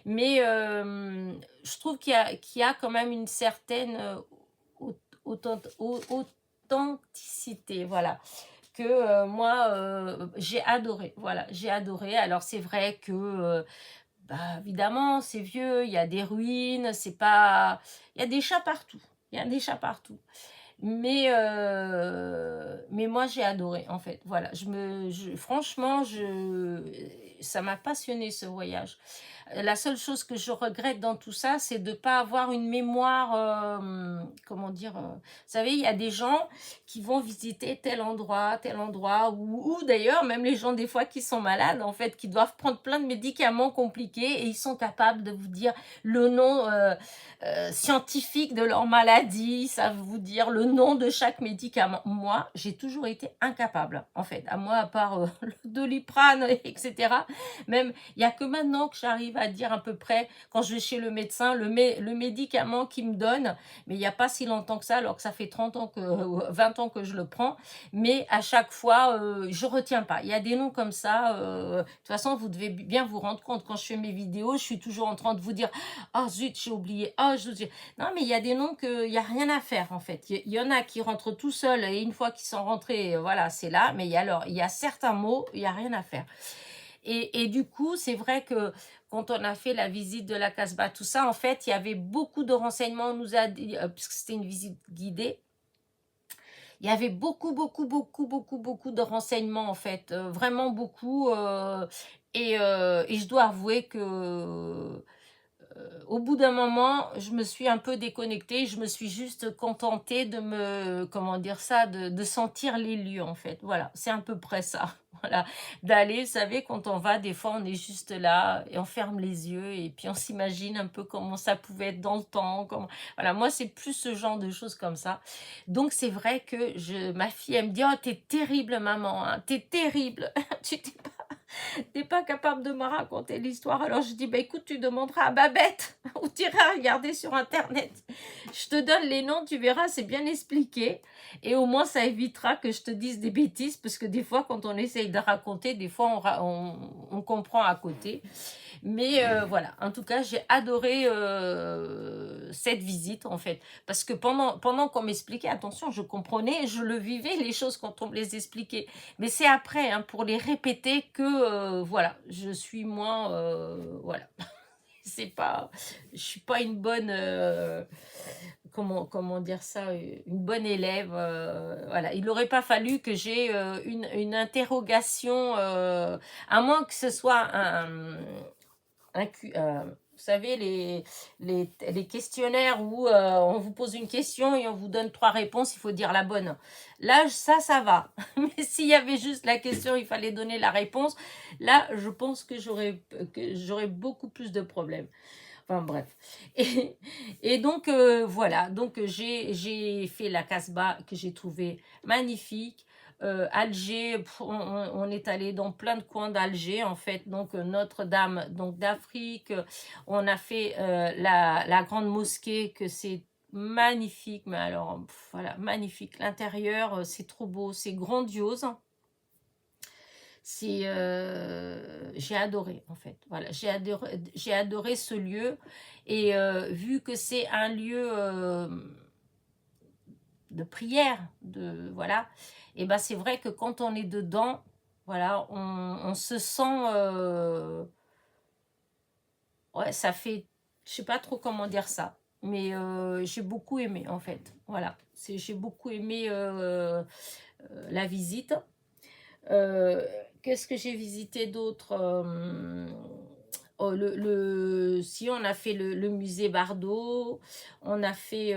Mais je trouve qu'il y a quand même une certaine authenticité, voilà que moi j'ai adoré, voilà, j'ai adoré. Alors c'est vrai que bah, évidemment c'est vieux, il y a des ruines, c'est pas, il y a des chats partout, il y a des chats partout. Mais moi j'ai adoré en fait, voilà. Franchement, ça m'a passionné ce voyage. La seule chose que je regrette dans tout ça, c'est de ne pas avoir une mémoire, comment dire, vous savez, il y a des gens qui vont visiter tel endroit, ou d'ailleurs, même les gens des fois qui sont malades, en fait, qui doivent prendre plein de médicaments compliqués et ils sont capables de vous dire le nom scientifique de leur maladie, ils savent vous dire le nom de chaque médicament. Moi, j'ai toujours été incapable, en fait, à moi, à part le Doliprane, etc. Même, il n'y a que maintenant que j'arrive à dire à peu près, quand je vais chez le médecin, le médicament qu'il me donne, mais il n'y a pas si longtemps que ça, alors que ça fait 30 ans 20 ans que je le prends, mais à chaque fois, je retiens pas. Il y a des noms comme ça, de toute façon, vous devez bien vous rendre compte, quand je fais mes vidéos, je suis toujours en train de vous dire, oh zut, j'ai oublié, oh je... Non, mais il y a des noms qu'il n'y a rien à faire, en fait. Il y en a qui rentrent tout seuls, et une fois qu'ils sont rentrés, voilà, c'est là, mais il y a certains mots, il n'y a rien à faire. Et du coup, c'est vrai que quand on a fait la visite de la Casbah, tout ça, en fait, il y avait beaucoup de renseignements. On nous a dit, puisque c'était une visite guidée, il y avait beaucoup de renseignements, en fait, vraiment beaucoup. Et je dois avouer que au bout d'un moment, je me suis un peu déconnectée. Je me suis juste contentée de me, comment dire ça, de sentir les lieux, en fait. Voilà, c'est à peu près ça. Voilà, d'aller, vous savez, quand on va, des fois, on est juste là et on ferme les yeux et puis on s'imagine un peu comment ça pouvait être dans le temps. Comment... Voilà, moi, c'est plus ce genre de choses comme ça. Donc, c'est vrai que ma fille, elle me dit, oh, t'es terrible, maman, hein, t'es terrible. Tu t'es t'es pas capable de me raconter l'histoire. Alors je dis, bah écoute, tu demanderas à Babette ou tu iras regarder sur Internet. Je te donne les noms, tu verras, c'est bien expliqué. Et au moins, ça évitera que je te dise des bêtises, parce que des fois, quand on essaye de raconter, des fois, on comprend à côté. Mais voilà, en tout cas, j'ai adoré cette visite, en fait. Parce que pendant qu'on m'expliquait, attention, je comprenais, je le vivais, les choses, quand on me les expliquait. Mais c'est après, hein, pour les répéter, que, voilà, je suis moins... voilà, c'est pas... Je suis pas une bonne... comment dire ça, une bonne élève. Voilà, il n'aurait pas fallu que j'ai une interrogation, à moins que ce soit vous savez, les questionnaires où on vous pose une question et on vous donne 3 réponses, il faut dire la bonne. Là, ça va. Mais s'il y avait juste la question, il fallait donner la réponse. Là, je pense que j'aurais beaucoup plus de problèmes. Enfin bref. Et donc, voilà. Donc, j'ai fait la Casbah que j'ai trouvé magnifique. Alger, on est allé dans plein de coins d'Alger, en fait. Donc, Notre-Dame donc d'Afrique. On a fait la grande mosquée, que c'est magnifique. Mais alors, voilà, magnifique. L'intérieur, c'est trop beau, c'est grandiose. J'ai adoré, en fait. Voilà, j'ai adoré ce lieu. Et vu que c'est un lieu de prière, voilà, et ben c'est vrai que quand on est dedans, voilà, on se sent, ouais, ça fait, je sais pas trop comment dire ça, mais j'ai beaucoup aimé, en fait. Voilà, j'ai beaucoup aimé la visite. Qu'est-ce que j'ai visité d'autre? Oh, si on a fait le musée Bardot, on a fait,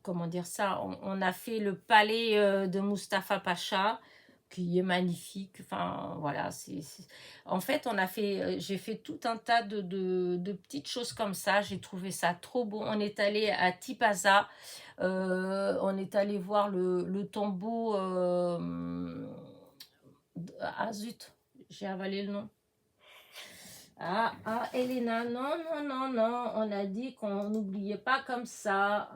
comment dire ça, on a fait le palais de Mustapha Pacha, qui est magnifique. Enfin, voilà, en fait, j'ai fait tout un tas de petites choses comme ça. J'ai trouvé ça trop beau. On est allé à Tipaza, on est allé voir le tombeau, ah zut, j'ai avalé le nom. Elena, non, non, non, non, on a dit qu'on n'oubliait pas comme ça.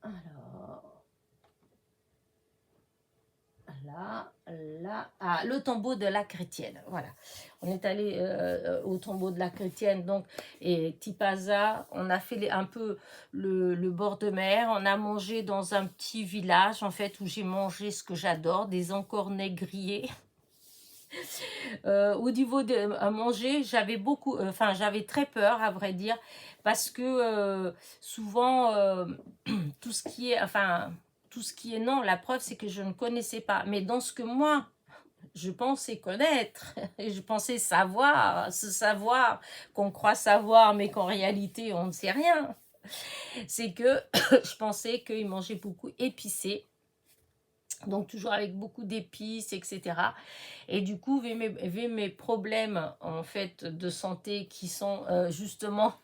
Alors, le tombeau de la chrétienne, voilà. On est allé au tombeau de la chrétienne, donc, et Tipaza, on a fait un peu le bord de mer, on a mangé dans un petit village, en fait, où j'ai mangé ce que j'adore, des encornets grillés. Au niveau de à manger, j'avais très peur, à vrai dire, parce que souvent, tout ce qui est, non, la preuve, c'est que je ne connaissais pas. Mais dans ce que moi, je pensais connaître, et je pensais savoir, ce savoir qu'on croit savoir, mais qu'en réalité, on ne sait rien, c'est que je pensais qu'ils mangeaient beaucoup épicé. Donc toujours avec beaucoup d'épices, etc. Et du coup, vu mes problèmes, en fait, de santé, qui sont justement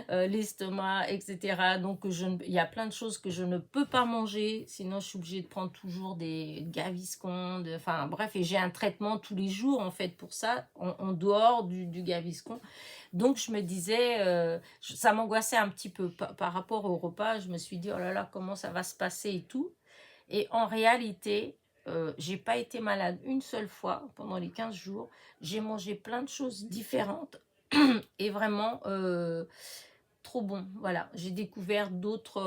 l'estomac, etc. Donc il y a plein de choses que je ne peux pas manger, sinon je suis obligée de prendre toujours des Gaviscon, enfin bref, et j'ai un traitement tous les jours, en fait, pour ça, en dehors du Gaviscon. Donc je me disais, ça m'angoissait un petit peu par rapport au repas. Je me suis dit, oh là là, comment ça va se passer et tout. Et en réalité, j'ai pas été malade une seule fois pendant les 15 jours. J'ai mangé plein de choses différentes. Et vraiment, trop bon. Voilà, j'ai découvert d'autres,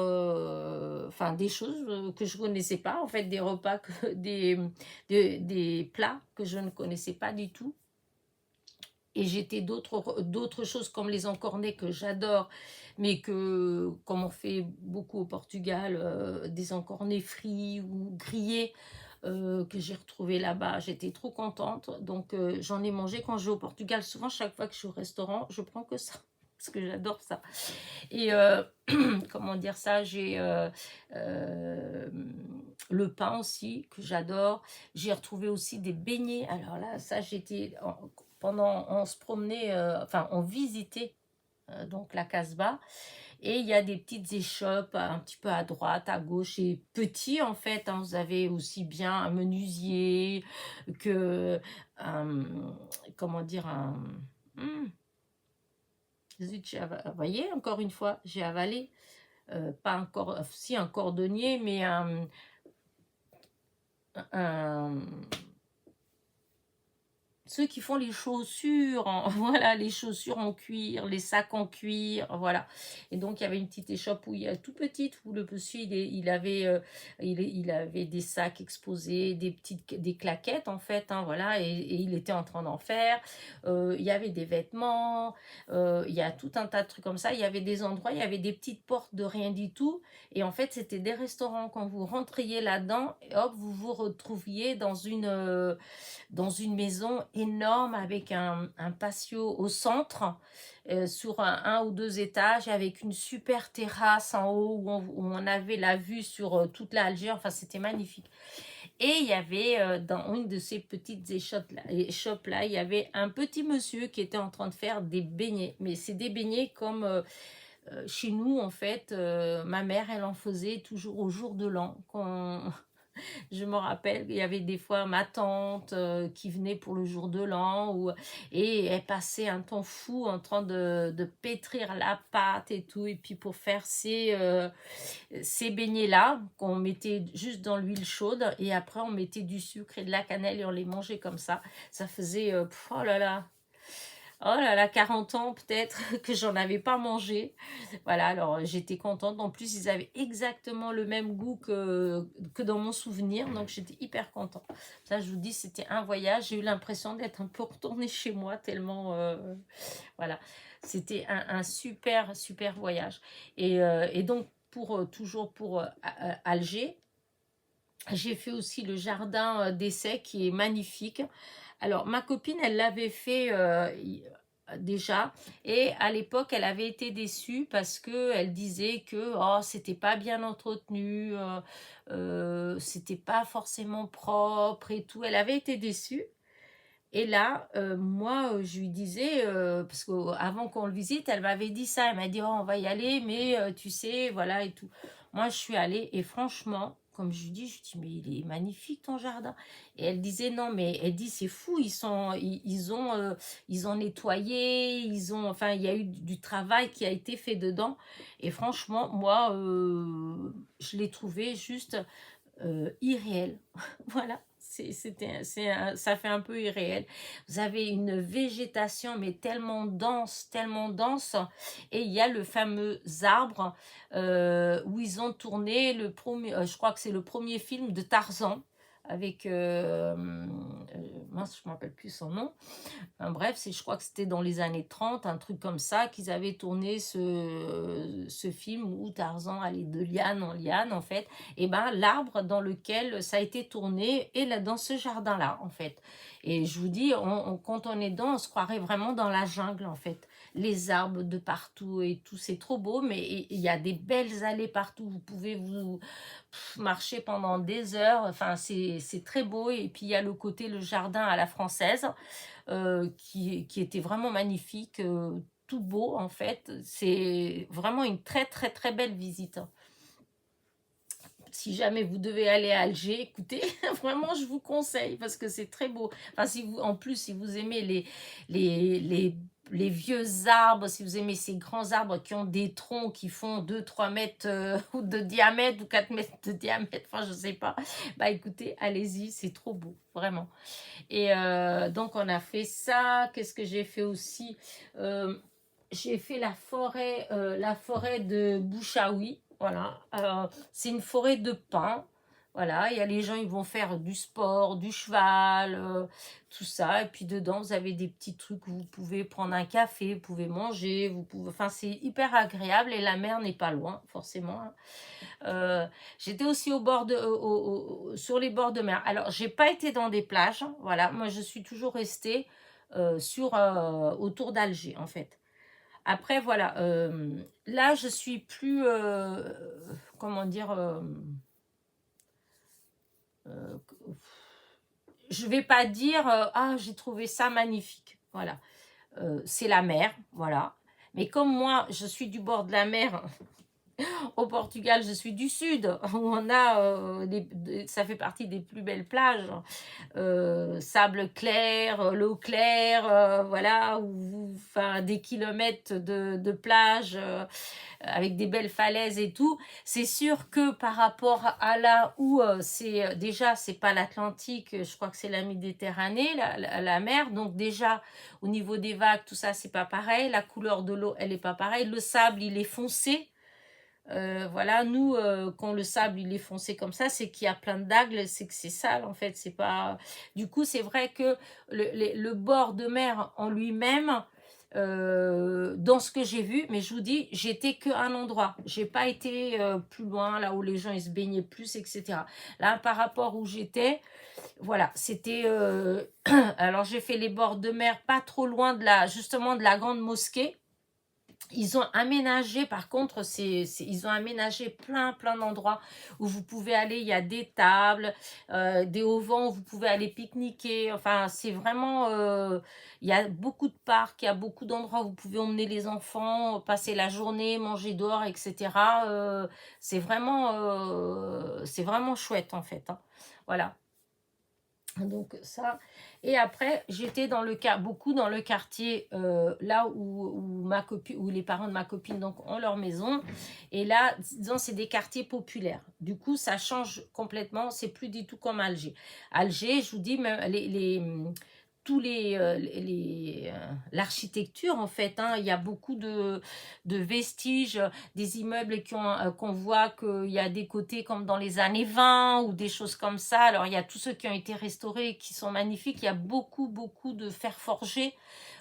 enfin des choses que je connaissais pas, en fait, des repas, des plats que je ne connaissais pas du tout. Et j'étais d'autres choses comme les encornets que j'adore, mais que, comme on fait beaucoup au Portugal, des encornets frits ou grillés, que j'ai retrouvé là-bas, j'étais trop contente. Donc j'en ai mangé quand je vais au Portugal. Souvent, chaque fois que je suis au restaurant, je prends que ça, parce que j'adore ça. Et comment dire ça, j'ai euh, le pain aussi, que j'adore. J'ai retrouvé aussi des beignets. Alors là, ça, pendant, on se promenait, enfin, on visitait donc la Casbah, et il y a des petites échoppes un petit peu à droite, à gauche, et petits en fait, hein. Vous avez aussi bien un menuisier que, un- comment dire, hmm, zut, vous voyez, encore une fois, j'ai avalé, pas encore, si un cordonnier, mais un, ceux qui font les chaussures, voilà, les chaussures en cuir, les sacs en cuir, voilà. Et donc, il y avait une petite échoppe où il y a tout petite, où le monsieur, il avait des sacs exposés, des claquettes, en fait, hein, voilà, et il était en train d'en faire. Il y avait des vêtements, il y a tout un tas de trucs comme ça. Il y avait des endroits, il y avait des petites portes de rien du tout. Et en fait, c'était des restaurants. Quand vous rentriez là-dedans, et hop, vous vous retrouviez dans une maison énorme avec un patio au centre, sur un ou deux étages, avec une super terrasse en haut où on avait la vue sur toute l'Alger. Enfin, c'était magnifique. Et il y avait dans une de ces petites échoppes là, il y avait un petit monsieur qui était en train de faire des beignets. Mais c'est des beignets comme chez nous, en fait. Ma mère, elle en faisait toujours au jour de l'an. Je me rappelle, il y avait des fois ma tante qui venait pour le jour de l'an, et elle passait un temps fou en train de pétrir la pâte et tout, et puis pour faire ces beignets-là, qu'on mettait juste dans l'huile chaude, et après on mettait du sucre et de la cannelle et on les mangeait comme ça. Ça faisait, oh là là, 40 ans peut-être que j'en avais pas mangé. Voilà, alors j'étais contente. En plus, ils avaient exactement le même goût que dans mon souvenir, donc j'étais hyper contente. Ça, je vous dis, c'était un voyage. J'ai eu l'impression d'être un peu retournée chez moi, tellement, voilà. C'était un super, super voyage. Et donc, toujours pour Alger, j'ai fait aussi le jardin d'essai qui est magnifique. Alors, ma copine, elle l'avait fait déjà, et à l'époque, elle avait été déçue parce que elle disait que oh, c'était pas bien entretenu, c'était pas forcément propre et tout. Elle avait été déçue. Et là, moi, je lui disais, parce qu'avant qu'on le visite, elle m'avait dit ça. Elle m'a dit, oh, on va y aller, mais tu sais, voilà et tout. Moi, je suis allée, et franchement, comme je lui dis, mais il est magnifique ton jardin. Et elle disait, non, mais elle dit, c'est fou, ils ont nettoyé, enfin, il y a eu du travail qui a été fait dedans. Et franchement, moi, je l'ai trouvé juste irréel. Voilà, ça fait un peu irréel. Vous avez une végétation, mais tellement dense. Et il y a le fameux arbre où ils ont tourné le premier, je crois que c'est le premier film de Tarzan, avec, mince, je ne me rappelle plus son nom. Enfin, bref, je crois que c'était dans les années 30, un truc comme ça, qu'ils avaient tourné ce film où Tarzan allait de liane en liane, en fait. Et ben l'arbre dans lequel ça a été tourné est là, dans ce jardin-là, en fait. Et je vous dis, quand on est dedans, on se croirait vraiment dans la jungle, en fait. Les arbres de partout et tout, c'est trop beau, mais il y a des belles allées partout. Vous pouvez vous marcher pendant des heures. Enfin, c'est très beau. Et puis, il y a le côté, le jardin à la française, qui était vraiment magnifique, tout beau en fait. C'est vraiment une très très très belle visite. Si jamais vous devez aller à Alger, écoutez, vraiment je vous conseille parce que c'est très beau. Enfin, en plus, si vous aimez les, les, les vieux arbres, si vous aimez ces grands arbres qui ont des troncs qui font 2-3 mètres de diamètre ou 4 mètres de diamètre, enfin je sais pas, bah écoutez, allez-y, c'est trop beau, vraiment. Et donc, on a fait ça. Qu'est-ce que j'ai fait aussi? j'ai fait la forêt de Bouchaoui. Voilà, c'est une forêt de pins. Voilà, il y a les gens, ils vont faire du sport, du cheval, tout ça. Et puis dedans, vous avez des petits trucs où vous pouvez prendre un café, vous pouvez manger, vous pouvez. Enfin, c'est hyper agréable et la mer n'est pas loin, forcément, hein. J'étais aussi sur les bords de mer. Alors, j'ai pas été dans des plages. Voilà, moi, je suis toujours restée autour d'Alger, en fait. Après, voilà, là, je suis plus, comment dire, euh, je vais pas dire, ah, j'ai trouvé ça magnifique. Voilà, c'est la mer, voilà. Mais comme moi, je suis du bord de la mer, au Portugal, je suis du sud, où on a, ça fait partie des plus belles plages, sable clair, l'eau claire, voilà, enfin, des kilomètres de plage avec des belles falaises et tout. C'est sûr que par rapport à là où déjà, c'est pas l'Atlantique, je crois que c'est la Méditerranée, la mer, donc déjà, au niveau des vagues, tout ça, c'est pas pareil. La couleur de l'eau, elle est pas pareille. Le sable, il est foncé. Voilà, nous, quand le sable il est foncé comme ça, c'est qu'il y a plein d'algues, c'est que c'est sale en fait. C'est pas. Du coup, c'est vrai que le bord de mer en lui-même, dans ce que j'ai vu, mais je vous dis, j'étais qu'à un endroit. J'ai pas été plus loin, là où les gens ils se baignaient plus, etc. Là, par rapport où j'étais, voilà, c'était. Alors, j'ai fait les bords de mer, pas trop loin justement de la grande mosquée. Ils ont aménagé, par contre, ils ont aménagé plein d'endroits où vous pouvez aller. Il y a des tables, des auvents où vous pouvez aller pique-niquer. Enfin, c'est vraiment... il y a beaucoup de parcs, il y a beaucoup d'endroits où vous pouvez emmener les enfants, passer la journée, manger dehors, etc. C'est vraiment chouette, en fait, hein. Voilà. Donc ça, et après j'étais beaucoup dans le quartier là où ma copine, où les parents de ma copine donc ont leur maison, et là disons c'est des quartiers populaires, du coup ça change complètement, c'est plus du tout comme Alger. Alger, je vous dis, même l'architecture en fait, hein, il y a beaucoup de vestiges, des immeubles qu'on voit qu'il y a des côtés comme dans les années 20 ou des choses comme ça. Alors il y a tous ceux qui ont été restaurés qui sont magnifiques. Il y a beaucoup de fer forgé,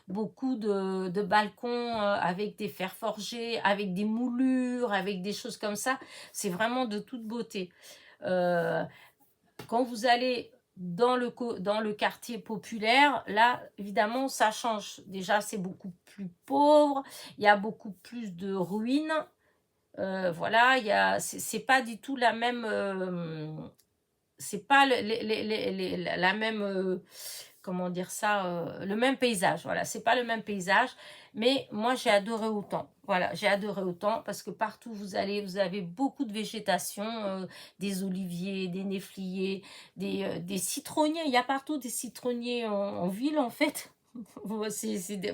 beaucoup de balcons avec des fers forgés, avec des moulures, avec des choses comme ça. C'est vraiment de toute beauté. Euh, Quand vous allez dans le quartier populaire, là, évidemment, ça change. Déjà, c'est beaucoup plus pauvre, il y a beaucoup plus de ruines. Voilà, c'est pas du tout la même... c'est pas la même... comment dire ça, le même paysage. Voilà, c'est pas le même paysage, mais moi j'ai adoré autant. Voilà, j'ai adoré autant parce que partout où vous allez, vous avez beaucoup de végétation, des oliviers, des néfliers, des citronniers. Il y a partout des citronniers en ville en fait. Moi,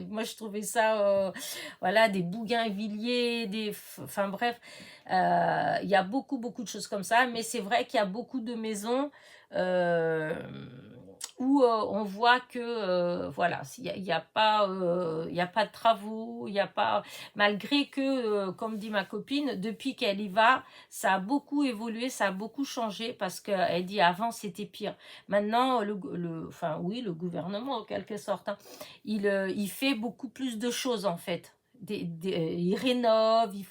moi, je trouvais ça, voilà, des bougainvilliers, enfin bref, il y a beaucoup de choses comme ça, mais c'est vrai qu'il y a beaucoup de maisons euh, où on voit que, voilà, il y a pas, il y a pas de travaux, il y a pas, malgré que, comme dit ma copine, depuis qu'elle y va, ça a beaucoup évolué, ça a beaucoup changé, parce qu'elle dit avant c'était pire. Maintenant, enfin oui, le gouvernement en quelque sorte, hein, il fait beaucoup plus de choses en fait. Ils rénovent, il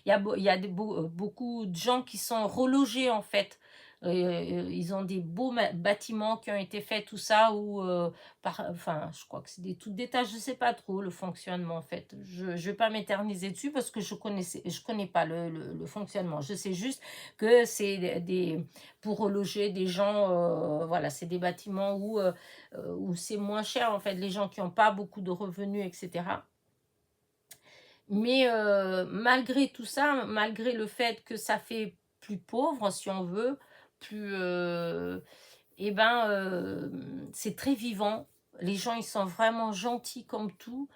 y a beaucoup de gens qui sont relogés en fait. Ils ont des beaux bâtiments qui ont été faits, tout ça, enfin, je crois que c'est des tout d'étage, je sais pas trop le fonctionnement en fait. Je vais pas m'éterniser dessus parce que je connais pas le fonctionnement. Je sais juste que c'est pour reloger des gens, voilà, c'est des bâtiments où c'est moins cher en fait, les gens qui n'ont pas beaucoup de revenus, etc. Mais malgré tout ça, malgré le fait que ça fait plus pauvre, si on veut, plus, eh ben, c'est très vivant. Les gens, ils sont vraiment gentils comme tout,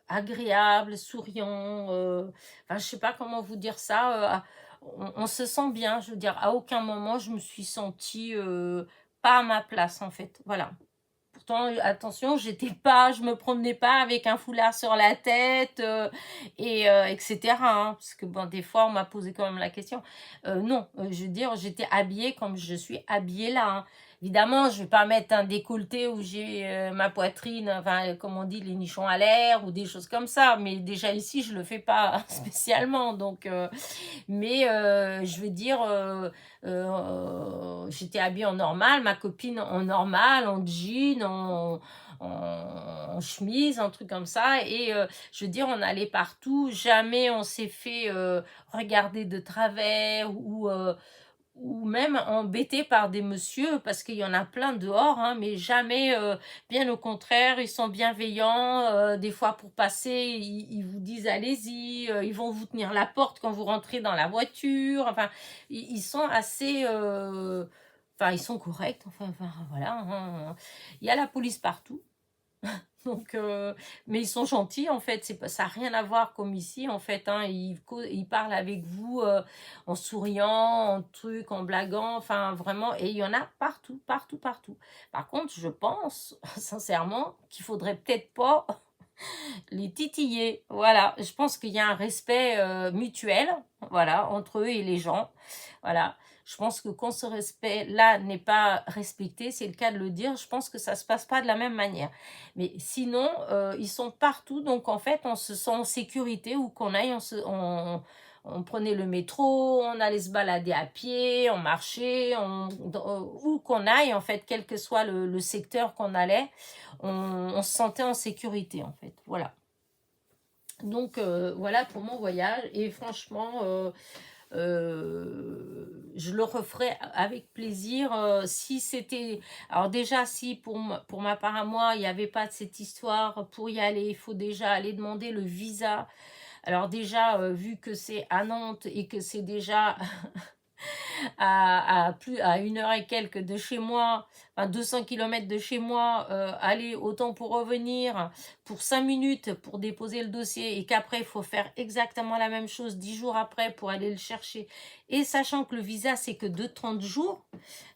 agréables, souriants. Enfin, je sais pas comment vous dire ça. On se sent bien. Je veux dire, à aucun moment, je me suis sentie pas à ma place, en fait. Voilà. pourtant, attention, je me promenais pas avec un foulard sur la tête, etc., hein, parce que bon, des fois, on m'a posé quand même la question. Non, je veux dire, j'étais habillée comme je suis habillée là, hein. Évidemment, je vais pas mettre un décolleté où j'ai ma poitrine, enfin, comme on dit, les nichons à l'air ou des choses comme ça. Mais déjà ici, je le fais pas spécialement. Donc, mais je veux dire, j'étais habillée en normal, ma copine en normal, en jean, en chemise, un truc comme ça. Et je veux dire, on allait partout. Jamais on s'est fait regarder de travers ou même embêtés par des messieurs, parce qu'il y en a plein dehors, hein, mais jamais, bien au contraire, ils sont bienveillants, des fois pour passer, ils vous disent allez-y, ils vont vous tenir la porte quand vous rentrez dans la voiture, enfin, ils sont assez, enfin, ils sont corrects, enfin voilà, hein. Il y a la police partout. Donc, mais ils sont gentils en fait, ça n'a rien à voir comme ici en fait, hein. Ils parlent avec vous en souriant, en truc, en blaguant, enfin vraiment, et il y en a partout, partout, partout. Par contre, je pense sincèrement qu'il faudrait peut-être pas les titiller. Voilà, je pense qu'il y a un respect mutuel, voilà, entre eux et les gens. Voilà, je pense que quand ce respect-là n'est pas respecté, c'est le cas de le dire, je pense que ça se passe pas de la même manière. Mais sinon, ils sont partout, donc en fait, on se sent en sécurité où qu'on aille, on prenait le métro, on allait se balader à pied, on marchait, où qu'on aille, en fait, quel que soit le secteur qu'on allait, on se sentait en sécurité, en fait. Voilà. Donc, voilà pour mon voyage. Et franchement, je le referai avec plaisir si c'était... Alors déjà, si pour ma part à moi, il n'y avait pas de cette histoire, pour y aller, il faut déjà aller demander le visa. Alors déjà, vu que c'est à Nantes et que c'est déjà à 1 heure et quelques de chez moi, enfin 200 km de chez moi, aller autant pour revenir, pour 5 minutes pour déposer le dossier, et qu'après il faut faire exactement la même chose 10 jours après pour aller le chercher, et sachant que le visa c'est que de 30 jours,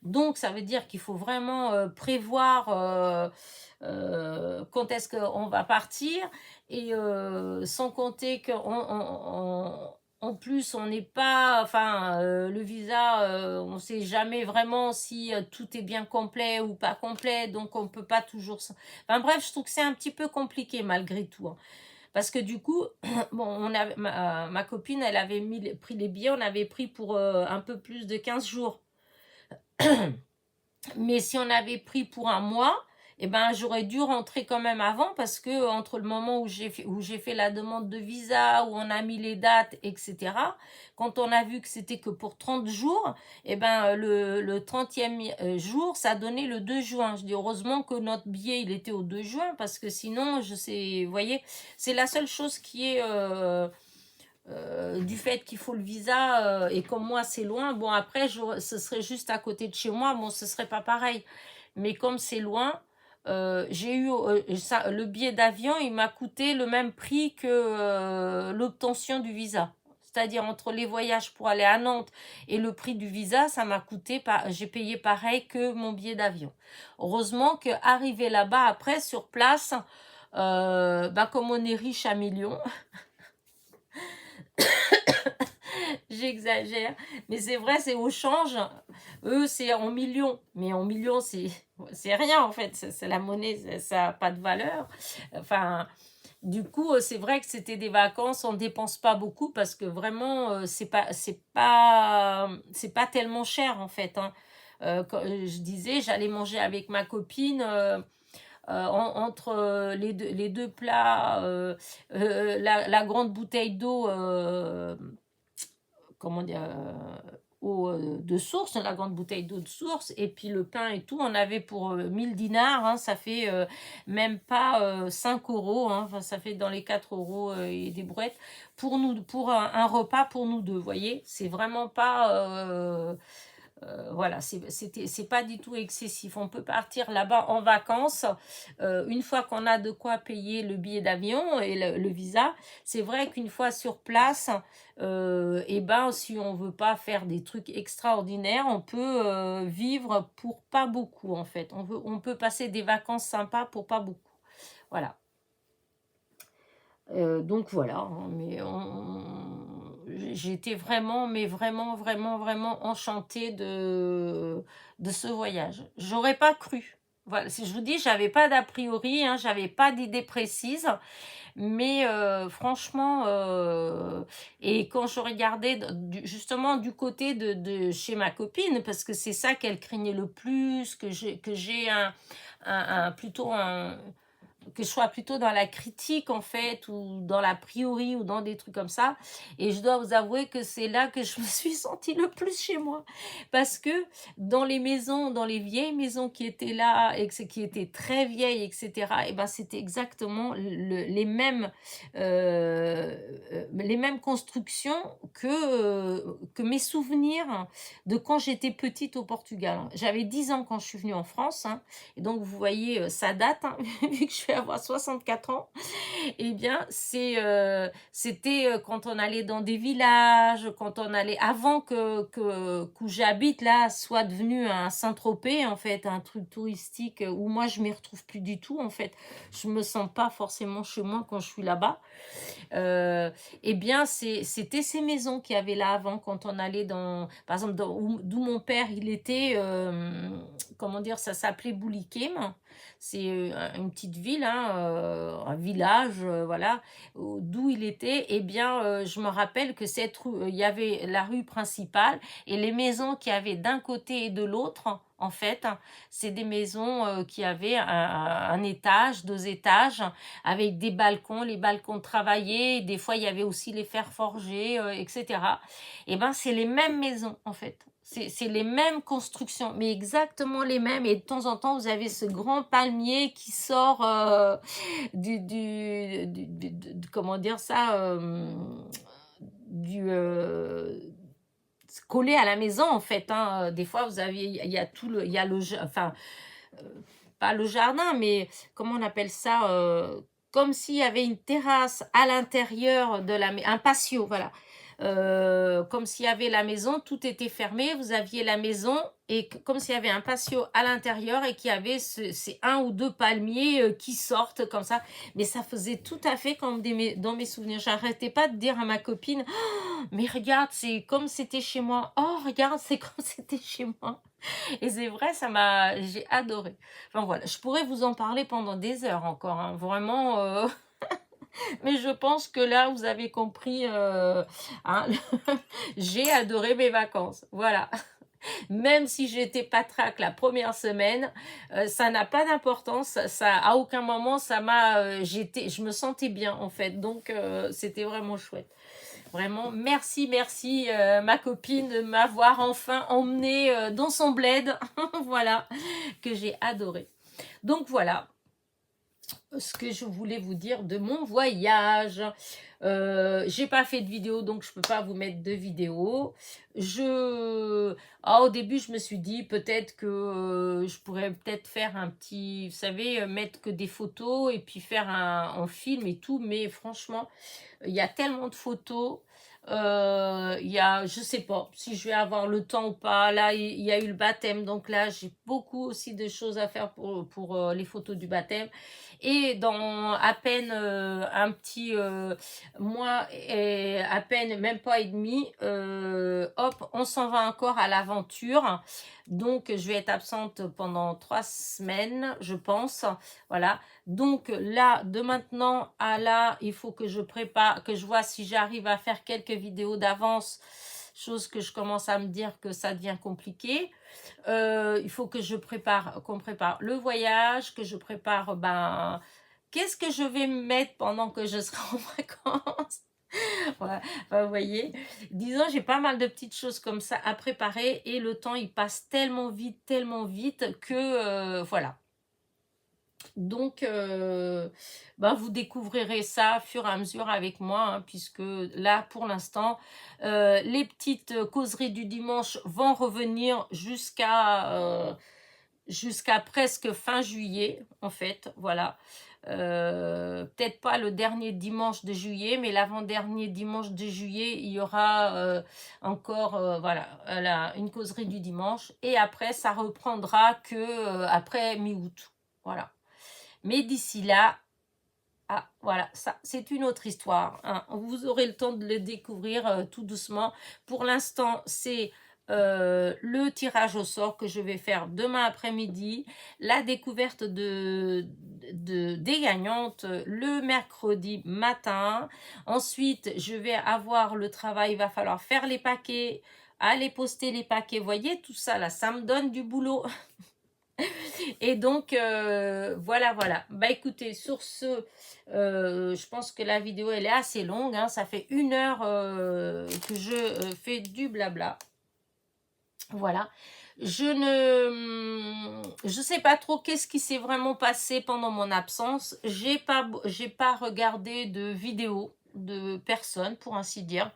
donc ça veut dire qu'il faut vraiment prévoir quand est-ce qu'on va partir, et sans compter en plus, on n'est pas, enfin, le visa, on ne sait jamais vraiment si tout est bien complet ou pas complet, donc on ne peut pas toujours... Enfin bref, je trouve que c'est un petit peu compliqué malgré tout, hein. Parce que du coup, bon, ma copine, elle avait pris les billets, on avait pris pour un peu plus de 15 jours. Mais si on avait pris pour un mois, eh ben, j'aurais dû rentrer quand même avant, parce que entre le moment où j'ai fait la demande de visa, où on a mis les dates, etc., quand on a vu que c'était que pour 30 jours, eh ben, le 30e jour, ça donnait le 2 juin. Je dis heureusement que notre billet, il était au 2 juin, parce que sinon, je sais, vous voyez, c'est la seule chose qui est... du fait qu'il faut le visa, et comme moi c'est loin, bon après ce serait juste à côté de chez moi, bon ce serait pas pareil, mais comme c'est loin, j'ai eu le billet d'avion, il m'a coûté le même prix que l'obtention du visa, c'est-à-dire entre les voyages pour aller à Nantes et le prix du visa, ça m'a coûté, j'ai payé pareil que mon billet d'avion. Heureusement que arrivé là-bas après sur place, comme on est riche à millions, j'exagère, mais c'est vrai, c'est au change. Eux, c'est en millions. Mais en millions, c'est rien, en fait. C'est la monnaie, ça n'a pas de valeur. Enfin, du coup, c'est vrai que c'était des vacances, on ne dépense pas beaucoup, parce que vraiment, c'est pas tellement cher, en fait, hein. Quand je disais, j'allais manger avec ma copine... entre les deux plats, la grande bouteille d'eau, comment dire, de source, la grande bouteille d'eau de source, et puis le pain et tout, on avait pour 1000 dinars, hein, ça fait même pas 5 euros, hein, enfin, ça fait dans les 4 euros et des brouettes, pour un repas pour nous deux, vous voyez, c'est vraiment pas... voilà, c'est pas du tout excessif. On peut partir là-bas en vacances une fois qu'on a de quoi payer le billet d'avion et le visa. C'est vrai qu'une fois sur place, et ben si on veut pas faire des trucs extraordinaires, on peut vivre pour pas beaucoup en fait. On peut passer des vacances sympas pour pas beaucoup. Voilà. Donc voilà, hein, mais j'étais vraiment, mais vraiment, vraiment, vraiment enchantée de ce voyage. J'aurais pas cru. Voilà, si je vous dis, j'avais pas d'a priori, hein, j'avais pas d'idée précise, mais franchement, et quand je regardais justement du côté de chez ma copine, parce que c'est ça qu'elle craignait le plus, que j'ai plutôt que je sois plutôt dans la critique en fait, ou dans l'a priori, ou dans des trucs comme ça. Et je dois vous avouer que c'est là que je me suis sentie le plus chez moi. Parce que dans les maisons, dans les vieilles maisons qui étaient là, et qui étaient très vieilles, etc., et ben c'était exactement les mêmes constructions que mes souvenirs de quand j'étais petite au Portugal. J'avais 10 ans quand je suis venue en France, hein, et donc vous voyez, ça date, hein, vu que je vais avoir 64 ans. Eh bien, c'était quand on allait dans des villages, quand on allait, avant que j'habite là, soit devenu un Saint-Tropez, en fait, un truc touristique où moi je m'y retrouve plus du tout, en fait. Je me sens pas forcément chez moi quand je suis là-bas. Eh bien, c'était ces maisons qu'il y avait là avant, quand on allait par exemple, d'où mon père, il était, comment dire, ça s'appelait Bouliquem. C'est une petite ville, hein, un village, voilà, d'où il était. Eh bien, je me rappelle que cette rue, il y avait la rue principale et les maisons qu'il y avait d'un côté et de l'autre. En fait, c'est des maisons qui avaient un étage, 2 étages, avec des balcons, les balcons travaillés. Des fois, il y avait aussi les fers forgés, etc. Et ben, c'est les mêmes maisons, en fait. C'est les mêmes constructions, mais exactement les mêmes. Et de temps en temps, vous avez ce grand palmier qui sort comment dire ça, du collé à la maison en fait, hein. Des fois, il y a il y a enfin, pas le jardin, mais comment on appelle ça, comme s'il y avait une terrasse à l'intérieur de un patio, voilà. Comme s'il y avait la maison, tout était fermé, vous aviez la maison et comme s'il y avait un patio à l'intérieur et qu'il y avait ces 1 ou 2 palmiers qui sortent comme ça. Mais ça faisait tout à fait comme dans mes souvenirs. J'arrêtais pas de dire à ma copine, oh, mais regarde, c'est comme c'était chez moi. Oh, regarde, c'est comme c'était chez moi. Et c'est vrai, j'ai adoré. Enfin voilà, je pourrais vous en parler pendant des heures encore, hein, vraiment. Mais je pense que là, vous avez compris, hein, j'ai adoré mes vacances. Voilà. Même si j'étais patraque la première semaine, ça n'a pas d'importance. Ça, à aucun moment, je me sentais bien en fait. Donc, c'était vraiment chouette. Vraiment, merci, merci ma copine de m'avoir enfin emmenée dans son bled. Voilà, que j'ai adoré. Donc voilà ce que je voulais vous dire de mon voyage. J'ai pas fait de vidéo, donc je peux pas vous mettre de vidéo. Au début, je me suis dit peut-être que je pourrais peut-être faire un petit, vous savez, mettre que des photos et puis faire un film et tout, mais franchement, il y a tellement de photos. Je sais pas si je vais avoir le temps ou pas. Là, il y a eu le baptême, donc là, j'ai beaucoup aussi de choses à faire pour les photos du baptême. Et dans à peine un petit mois et à peine même pas et demi, hop, on s'en va encore à l'aventure. Donc, je vais être absente pendant 3 semaines, je pense. Voilà. Donc là, de maintenant à là, il faut que je prépare, que je vois si j'arrive à faire quelques vidéos d'avance, chose que je commence à me dire que ça devient compliqué. Il faut que qu'on prépare le voyage, que je prépare, qu'est-ce que je vais me mettre pendant que je serai en vacances. Ouais, vous voyez, disons, j'ai pas mal de petites choses comme ça à préparer et le temps, il passe tellement vite que voilà. Donc, vous découvrirez ça au fur et à mesure avec moi, hein, puisque là, pour l'instant, les petites causeries du dimanche vont revenir jusqu'à presque fin juillet, en fait, voilà. Peut-être pas le dernier dimanche de juillet, mais l'avant-dernier dimanche de juillet, il y aura encore, une causerie du dimanche. Et après, ça reprendra que après mi-août, voilà. Mais d'ici là, ah, voilà, ça, c'est une autre histoire, hein. Vous aurez le temps de le découvrir tout doucement. Pour l'instant, c'est le tirage au sort que je vais faire demain après-midi, la découverte des gagnantes le mercredi matin. Ensuite, je vais avoir le travail, il va falloir faire les paquets, aller poster les paquets. Vous voyez, tout ça, là, ça me donne du boulot. Et donc, voilà. Bah écoutez, sur ce, je pense que la vidéo, elle est assez longue, hein. Ça fait 1 heure que je fais du blabla. Voilà. Je sais pas trop qu'est-ce qui s'est vraiment passé pendant mon absence. J'ai pas regardé de vidéo de personne, pour ainsi dire.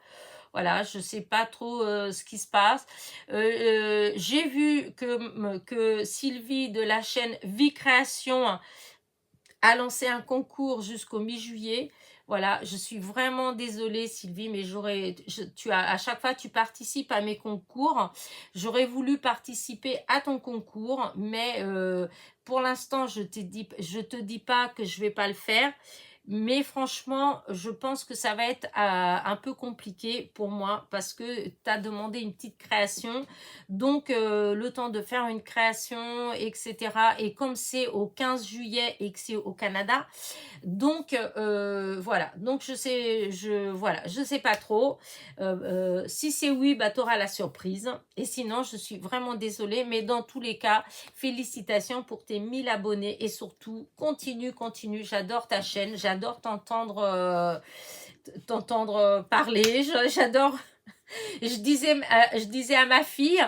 Voilà, je sais pas trop ce qui se passe. J'ai vu que Sylvie de la chaîne Vie Création a lancé un concours jusqu'au mi-juillet. Voilà, je suis vraiment désolée Sylvie, mais à chaque fois tu participes à mes concours. J'aurais voulu participer à ton concours, mais pour l'instant je te dis pas que je vais pas le faire. Mais franchement, je pense que ça va être un peu compliqué pour moi parce que tu as demandé une petite création. Donc, le temps de faire une création, etc. Et comme c'est au 15 juillet et que c'est au Canada, donc voilà. Donc, je sais pas trop. Si c'est oui, bah, tu auras la surprise. Et sinon, je suis vraiment désolée. Mais dans tous les cas, félicitations pour tes 1000 abonnés. Et surtout, continue. J'adore ta chaîne. J'adore t'entendre parler. J'adore. Je disais à ma fille,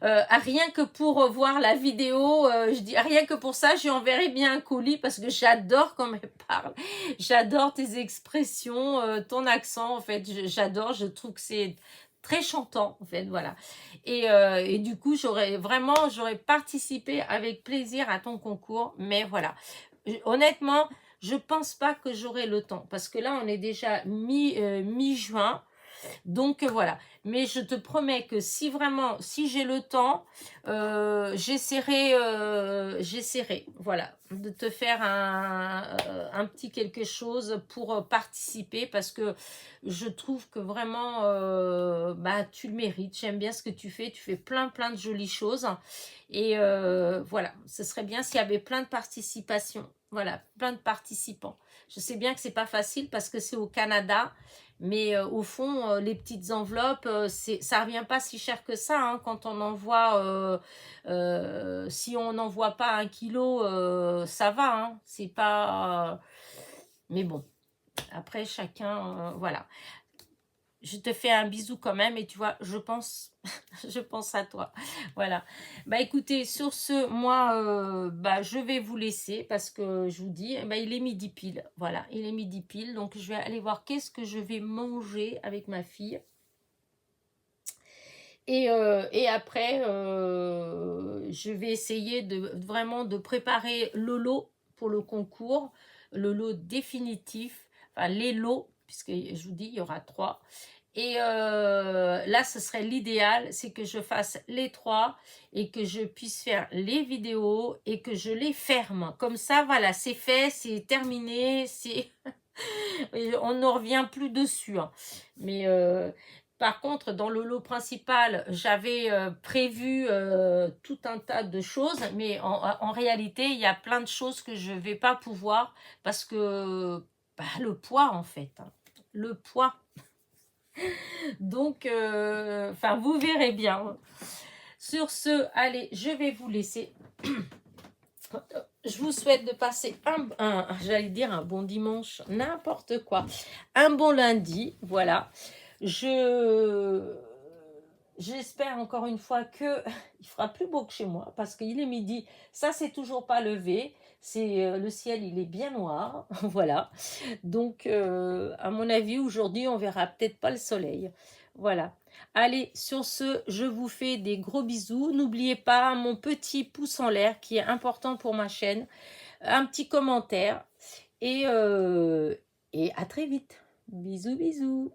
rien que pour voir la vidéo, rien que pour ça, je lui enverrai bien un colis parce que j'adore quand elle parle. J'adore tes expressions, ton accent, en fait. J'adore, je trouve que c'est très chantant, en fait, voilà. Et du coup, j'aurais participé avec plaisir à ton concours, mais voilà. Honnêtement, je pense pas que j'aurai le temps parce que là, on est déjà mi-juin. Donc voilà, mais je te promets que si j'ai le temps, j'essaierai, voilà, de te faire un petit quelque chose pour participer parce que je trouve que vraiment, tu le mérites. J'aime bien ce que tu fais plein de jolies choses et voilà, ce serait bien s'il y avait plein de participation, voilà, plein de participants. Je sais bien que c'est pas facile parce que c'est au Canada. Mais au fond, les petites enveloppes, ça revient pas si cher que ça, hein, quand on envoie, si on n'envoie pas 1 kilo, ça va, hein, c'est pas... mais bon, après chacun, voilà. Je te fais un bisou quand même et tu vois, je pense à toi. Voilà. Bah écoutez, sur ce, moi, je vais vous laisser parce que je vous dis, il est midi pile. Voilà, il est midi pile. Donc je vais aller voir qu'est-ce que je vais manger avec ma fille. Et après, je vais essayer vraiment de préparer le lot pour le concours, le lot définitif, enfin les lots, puisque je vous dis, il y aura 3. Et là, ce serait l'idéal, c'est que je fasse les 3 et que je puisse faire les vidéos et que je les ferme. Comme ça, voilà, c'est fait, c'est terminé, on ne revient plus dessus, hein. Mais par contre, dans le lot principal, j'avais prévu tout un tas de choses, mais en réalité, il y a plein de choses que je ne vais pas pouvoir parce que le poids, en fait, hein, le poids. Donc, vous verrez bien. Sur ce, allez, je vais vous laisser. Je vous souhaite de passer j'allais dire un bon dimanche, n'importe quoi. Un bon lundi, voilà. Je j'espère encore une fois que il fera plus beau que chez moi parce qu'il est midi. Ça, c'est toujours pas levé. C'est le ciel, il est bien noir. Voilà. Donc, à mon avis, aujourd'hui, on verra peut-être pas le soleil. Voilà. Allez, sur ce, je vous fais des gros bisous. N'oubliez pas mon petit pouce en l'air qui est important pour ma chaîne. Un petit commentaire et à très vite. Bisous, bisous.